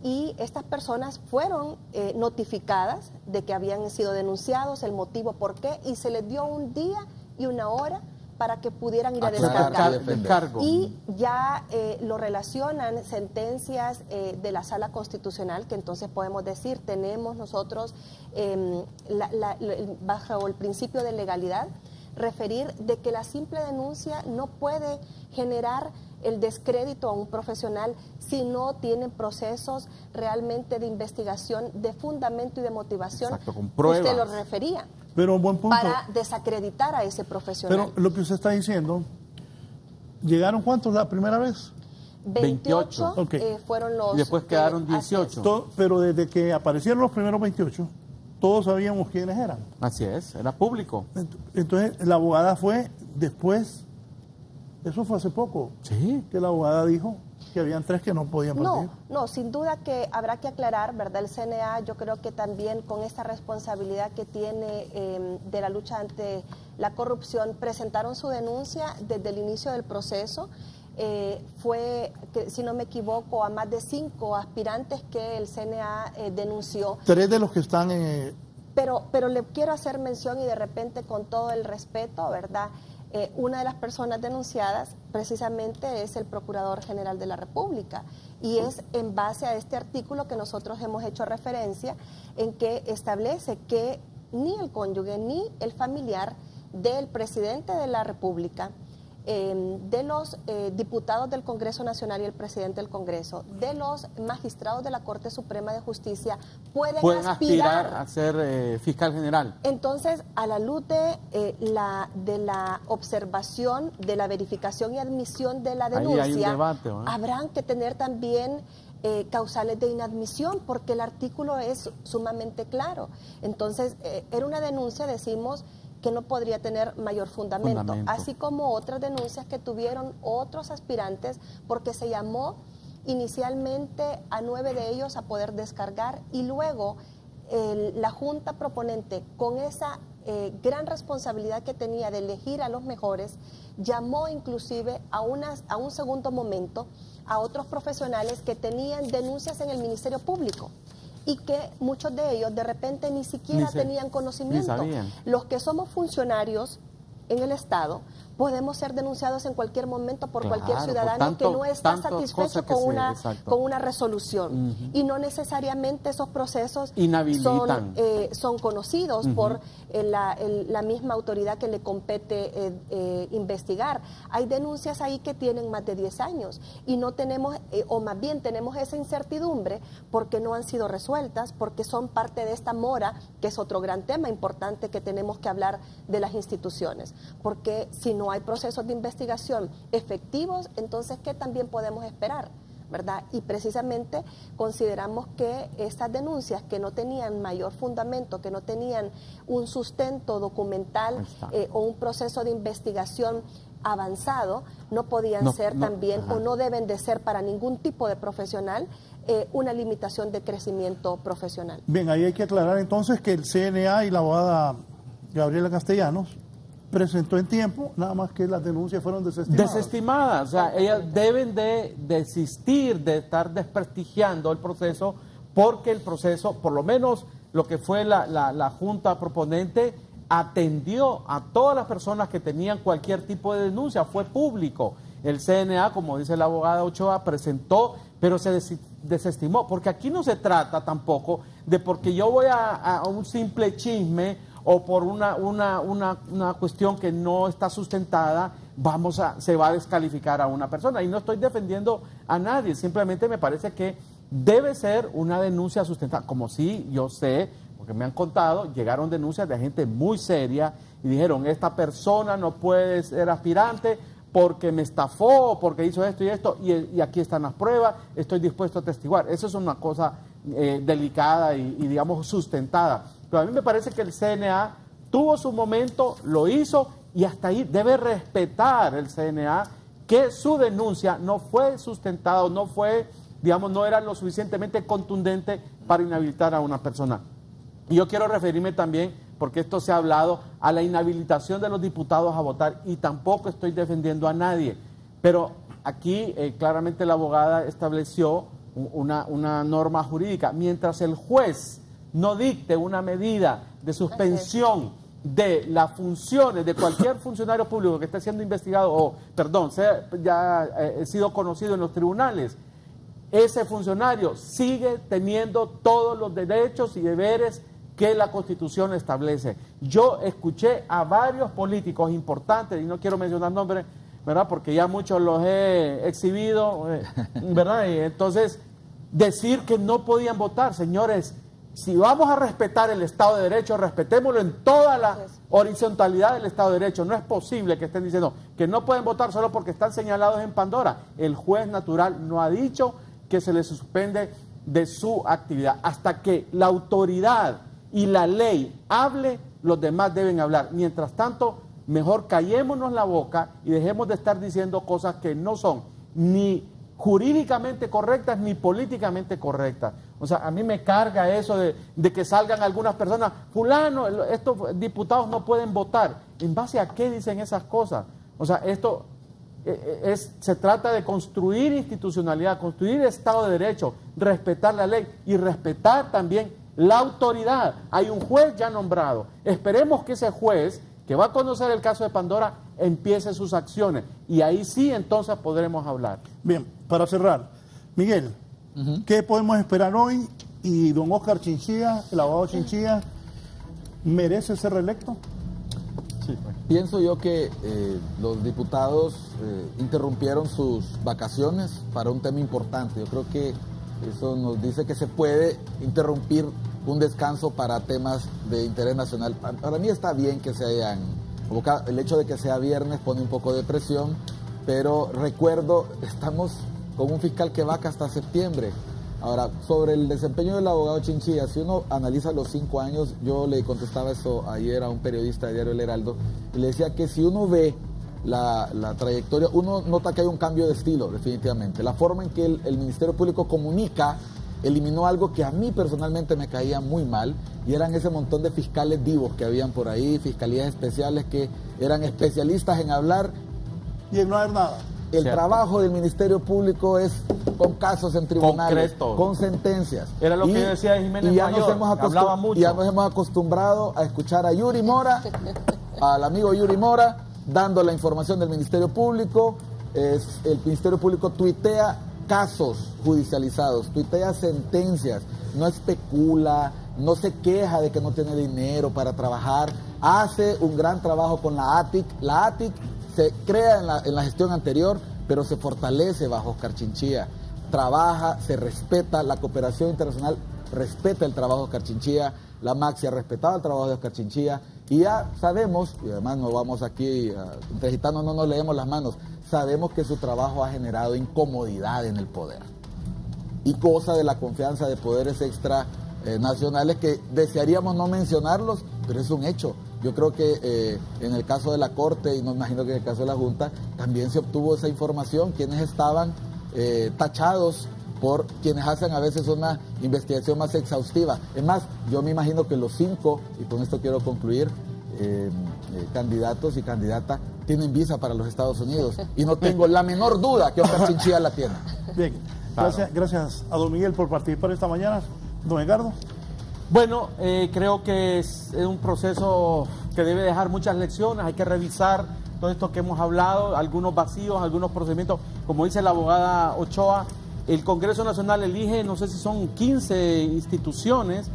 Speaker 4: Y estas personas fueron notificadas de que habían sido denunciados, el motivo por qué, y se les dio un día y una hora para que pudieran ir a descargar. Y ya lo relacionan sentencias de la Sala Constitucional, que entonces podemos decir, tenemos nosotros bajo el principio de legalidad, referir de que la simple denuncia no puede generar el descrédito a un profesional si no tienen procesos realmente de investigación, de fundamento y de motivación.
Speaker 6: Exacto, con pruebas.
Speaker 4: Usted lo refería.
Speaker 3: Pero buen punto.
Speaker 4: Para desacreditar a ese profesional.
Speaker 3: Pero lo que usted está diciendo, ¿llegaron cuántos la primera vez?
Speaker 4: 28
Speaker 3: okay.
Speaker 4: Fueron los...
Speaker 6: Y después quedaron 18.
Speaker 3: Pero desde que aparecieron los primeros 28, todos sabíamos quiénes eran.
Speaker 6: Así es, era público.
Speaker 3: Entonces, la abogada fue después, eso fue hace poco,
Speaker 6: sí,
Speaker 3: que la abogada dijo que habían 3 que no podían participar.
Speaker 4: No, sin duda que habrá que aclarar, ¿verdad? El CNA, yo creo que también con esta responsabilidad que tiene de la lucha ante la corrupción, presentaron su denuncia desde el inicio del proceso. Fue, si no me equivoco, a más de 5 aspirantes que el CNA denunció.
Speaker 3: 3 de los que están en...
Speaker 4: Pero le quiero hacer mención y de repente con todo el respeto, ¿verdad? Una de las personas denunciadas precisamente es el Procurador General de la República y es en base a este artículo que nosotros hemos hecho referencia en que establece que ni el cónyuge ni el familiar del presidente de la República, de los diputados del Congreso Nacional y el presidente del Congreso, de los magistrados de la Corte Suprema de Justicia pueden aspirar
Speaker 6: a ser fiscal general.
Speaker 4: Entonces, a la luz de la observación, de la verificación y admisión de la denuncia,
Speaker 6: hay un debate, ¿no?
Speaker 4: Habrán que tener también causales de inadmisión, porque el artículo es sumamente claro. Entonces, era una denuncia, decimos, que no podría tener mayor fundamento, así como otras denuncias que tuvieron otros aspirantes, porque se llamó inicialmente a 9 de ellos a poder descargar y luego la Junta Proponente, con esa gran responsabilidad que tenía de elegir a los mejores, llamó inclusive a un segundo momento a otros profesionales que tenían denuncias en el Ministerio Público y que muchos de ellos de repente ni siquiera tenían conocimiento. Los que somos funcionarios en el Estado podemos ser denunciados en cualquier momento por
Speaker 6: Claro,
Speaker 4: cualquier
Speaker 6: por
Speaker 4: ciudadano que no está satisfecho con una resolución. Y no necesariamente esos procesos son conocidos por la misma autoridad que le compete investigar. Hay denuncias ahí que tienen más de 10 años y no tenemos, o más bien tenemos esa incertidumbre porque no han sido resueltas, porque son parte de esta mora, que es otro gran tema importante que tenemos que hablar de las instituciones. Porque si no hay procesos de investigación efectivos, entonces, ¿qué también podemos esperar? ¿Verdad? Y precisamente consideramos que estas denuncias que no tenían mayor fundamento, que no tenían un sustento documental o un proceso de investigación avanzado, no podían ser también o no deben de ser para ningún tipo de profesional una limitación de crecimiento profesional.
Speaker 3: Bien, ahí hay que aclarar entonces que el CNA y la abogada Gabriela Castellanos presentó en tiempo, nada más que las denuncias fueron desestimadas.
Speaker 6: Desestimadas, o sea, ellas deben de desistir de estar desprestigiando el proceso, porque el proceso, por lo menos lo que fue la Junta Proponente, atendió a todas las personas que tenían cualquier tipo de denuncia, fue público. El CNA, como dice la abogada Ochoa, presentó, pero se desestimó, porque aquí no se trata tampoco de porque yo voy a un simple chisme o por una cuestión que no está sustentada, se va a descalificar a una persona. Y no estoy defendiendo a nadie, simplemente me parece que debe ser una denuncia sustentada. Como sí, yo sé, porque me han contado, llegaron denuncias de gente muy seria y dijeron, esta persona no puede ser aspirante porque me estafó, porque hizo esto y esto, y aquí están las pruebas, estoy dispuesto a testiguar. Eso es una cosa delicada y digamos sustentada. Pero a mí me parece que el CNA tuvo su momento, lo hizo, y hasta ahí debe respetar el CNA que su denuncia no fue sustentada, no fue, digamos, no era lo suficientemente contundente para inhabilitar a una persona. Y yo quiero referirme también, porque esto se ha hablado, a la inhabilitación de los diputados a votar, y tampoco estoy defendiendo a nadie. Pero aquí claramente la abogada estableció una norma jurídica. Mientras el juez no dicte una medida de suspensión de las funciones de cualquier funcionario público que esté siendo investigado o, ya sido conocido en los tribunales, ese funcionario sigue teniendo todos los derechos y deberes que la Constitución establece. Yo escuché a varios políticos importantes, y no quiero mencionar nombres, ¿verdad?, porque ya muchos los he exhibido, ¿verdad?, y entonces decir que no podían votar. Señores, si vamos a respetar el Estado de Derecho, respetémoslo en toda la horizontalidad del Estado de Derecho. No es posible que estén diciendo que no pueden votar solo porque están señalados en Pandora. El juez natural no ha dicho que se les suspende de su actividad. Hasta que la autoridad y la ley hable, los demás deben hablar. Mientras tanto, mejor callémonos la boca y dejemos de estar diciendo cosas que no son ni jurídicamente correctas ni políticamente correctas. O sea, a mí me carga eso de que salgan algunas personas, fulano, estos diputados no pueden votar. ¿En base a qué dicen esas cosas? O sea, esto se trata de construir institucionalidad, construir Estado de Derecho, respetar la ley y respetar también la autoridad. Hay un juez ya nombrado. Esperemos que ese juez, que va a conocer el caso de Pandora, empiece sus acciones. Y ahí sí, entonces podremos hablar.
Speaker 3: Bien, para cerrar, Miguel, ¿qué podemos esperar hoy? Y don Oscar Chinchilla, el abogado Chinchilla, ¿merece ser reelecto?
Speaker 5: Sí. Pienso yo que los diputados interrumpieron sus vacaciones para un tema importante. Yo creo que eso nos dice que se puede interrumpir un descanso para temas de interés nacional. Para mí está bien que se hayan convocado. El hecho de que sea viernes pone un poco de presión, pero recuerdo, estamos con un fiscal que va hasta septiembre. Ahora, sobre el desempeño del abogado Chinchilla, si uno analiza los 5 años, yo le contestaba eso ayer a un periodista de Diario El Heraldo, y le decía que si uno ve la trayectoria, uno nota que hay un cambio de estilo, definitivamente. La forma en que el Ministerio Público comunica eliminó algo que a mí personalmente me caía muy mal, y eran ese montón de fiscales divos que habían por ahí, fiscalías especiales que eran especialistas en hablar
Speaker 3: y en no haber nada.
Speaker 5: El trabajo del Ministerio Público es con casos en tribunales,
Speaker 6: concreto,
Speaker 5: con sentencias.
Speaker 6: Era lo que yo decía de Jiménez Mayor, hablaba mucho.
Speaker 5: Ya nos hemos acostumbrado a escuchar a Yuri Mora, al amigo Yuri Mora, dando la información del Ministerio Público. El Ministerio Público tuitea casos judicializados, tuitea sentencias, no especula, no se queja de que no tiene dinero para trabajar, hace un gran trabajo con la ATIC. La ATIC se crea en la gestión anterior, pero se fortalece bajo Oscar Chinchilla, trabaja, se respeta, la cooperación internacional respeta el trabajo de Oscar Chinchilla, la MAXI ha respetado el trabajo de Oscar Chinchilla, y ya sabemos, y además no vamos aquí, entre gitanos no nos leemos las manos, sabemos que su trabajo ha generado incomodidad en el poder y goza de la confianza de poderes extranacionales que desearíamos no mencionarlos, pero es un hecho. Yo creo que en el caso de la Corte, y no imagino que en el caso de la Junta, también se obtuvo esa información, quienes estaban tachados por quienes hacen a veces una investigación más exhaustiva. Es más, yo me imagino que los 5, y con esto quiero concluir, candidatos y candidatas tienen visa para los Estados Unidos, y no tengo la menor duda que Oscar Chinchilla la tiene.
Speaker 3: Bien, gracias a don Miguel por participar esta mañana. Don Edgardo.
Speaker 6: Bueno, creo que es un proceso que debe dejar muchas lecciones, hay que revisar todo esto que hemos hablado, algunos vacíos, algunos procedimientos, como dice la abogada Ochoa, el Congreso Nacional elige, no sé si son 15 instituciones,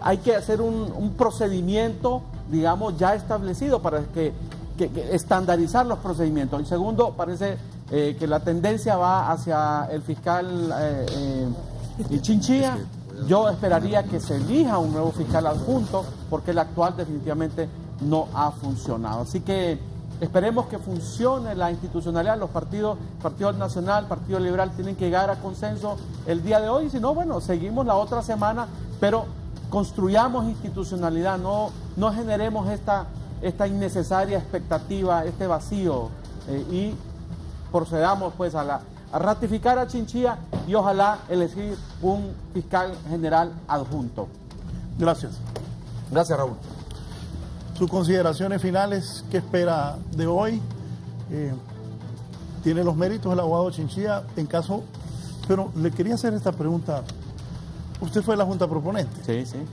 Speaker 6: hay que hacer un procedimiento, digamos, ya establecido para que estandarizar los procedimientos. Y segundo, parece que la tendencia va hacia el fiscal Chinchilla. Yo esperaría que se elija un nuevo fiscal adjunto, porque el actual definitivamente no ha funcionado. Así que esperemos que funcione la institucionalidad. Los Partido Nacional, Partido Liberal tienen que llegar a consenso el día de hoy. Si no, bueno, seguimos la otra semana, pero construyamos institucionalidad, no generemos esta innecesaria expectativa, este vacío, y procedamos pues a ratificar a Chinchilla y ojalá elegir un fiscal general adjunto.
Speaker 3: Gracias.
Speaker 5: Gracias, Raúl.
Speaker 3: Sus consideraciones finales, ¿qué espera de hoy? ¿Tiene los méritos el abogado Chinchilla en caso? Pero le quería hacer esta pregunta. Usted fue la Junta Proponente.
Speaker 6: Sí, sí.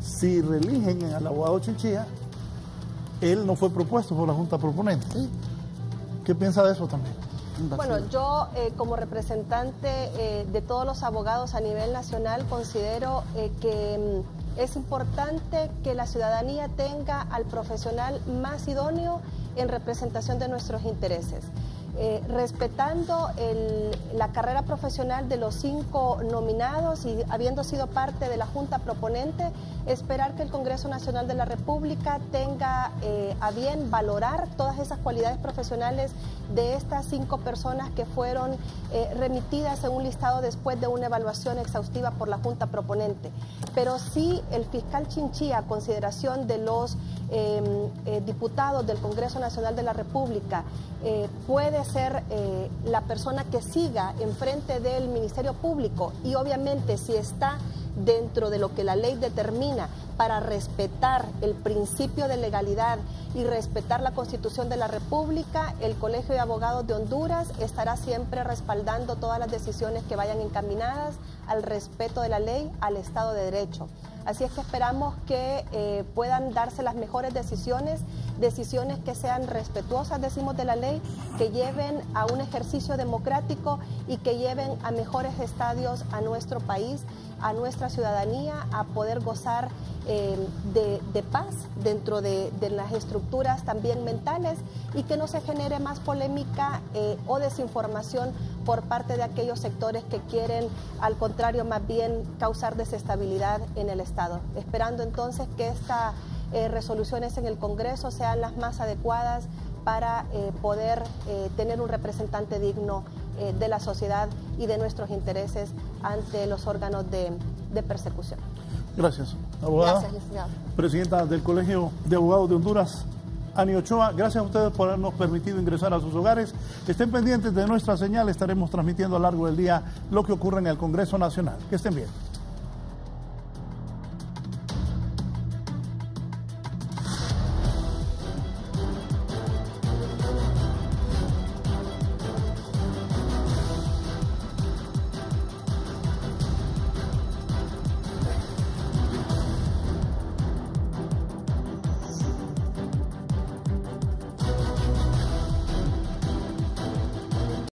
Speaker 3: Si reeligen al abogado Chinchilla, él no fue propuesto por la Junta Proponente.
Speaker 6: Sí.
Speaker 3: ¿Qué piensa de eso también?
Speaker 4: Bueno, yo como representante de todos los abogados a nivel nacional considero que es importante que la ciudadanía tenga al profesional más idóneo en representación de nuestros intereses. Respetando la carrera profesional de los 5 nominados y habiendo sido parte de la Junta Proponente, esperar que el Congreso Nacional de la República tenga a bien valorar todas esas cualidades profesionales de estas 5 personas que fueron remitidas en un listado después de una evaluación exhaustiva por la Junta Proponente. Pero sí el fiscal Chinchilla, a consideración de los diputados del Congreso Nacional de la República, puede ser la persona que siga enfrente del Ministerio Público, y obviamente si está dentro de lo que la ley determina para respetar el principio de legalidad y respetar la Constitución de la República, el Colegio de Abogados de Honduras estará siempre respaldando todas las decisiones que vayan encaminadas al respeto de la ley, al Estado de Derecho. Así es que esperamos que puedan darse las mejores decisiones que sean respetuosas, decimos, de la ley, que lleven a un ejercicio democrático y que lleven a mejores estadios a nuestro país, a nuestra ciudadanía, a poder gozar de paz dentro de las estructuras también mentales, y que no se genere más polémica o desinformación por parte de aquellos sectores que quieren, al contrario, más bien causar desestabilidad en el Estado. Esperando entonces que estas resoluciones en el Congreso sean las más adecuadas para poder tener un representante digno de la sociedad y de nuestros intereses ante los órganos de persecución.
Speaker 3: Gracias, abogada.
Speaker 4: Gracias, licenciado.
Speaker 3: Presidenta del Colegio de Abogados de Honduras, Ani Ochoa, gracias a ustedes por habernos permitido ingresar a sus hogares. Estén pendientes de nuestra señal, estaremos transmitiendo a lo largo del día lo que ocurre en el Congreso Nacional. Que estén bien.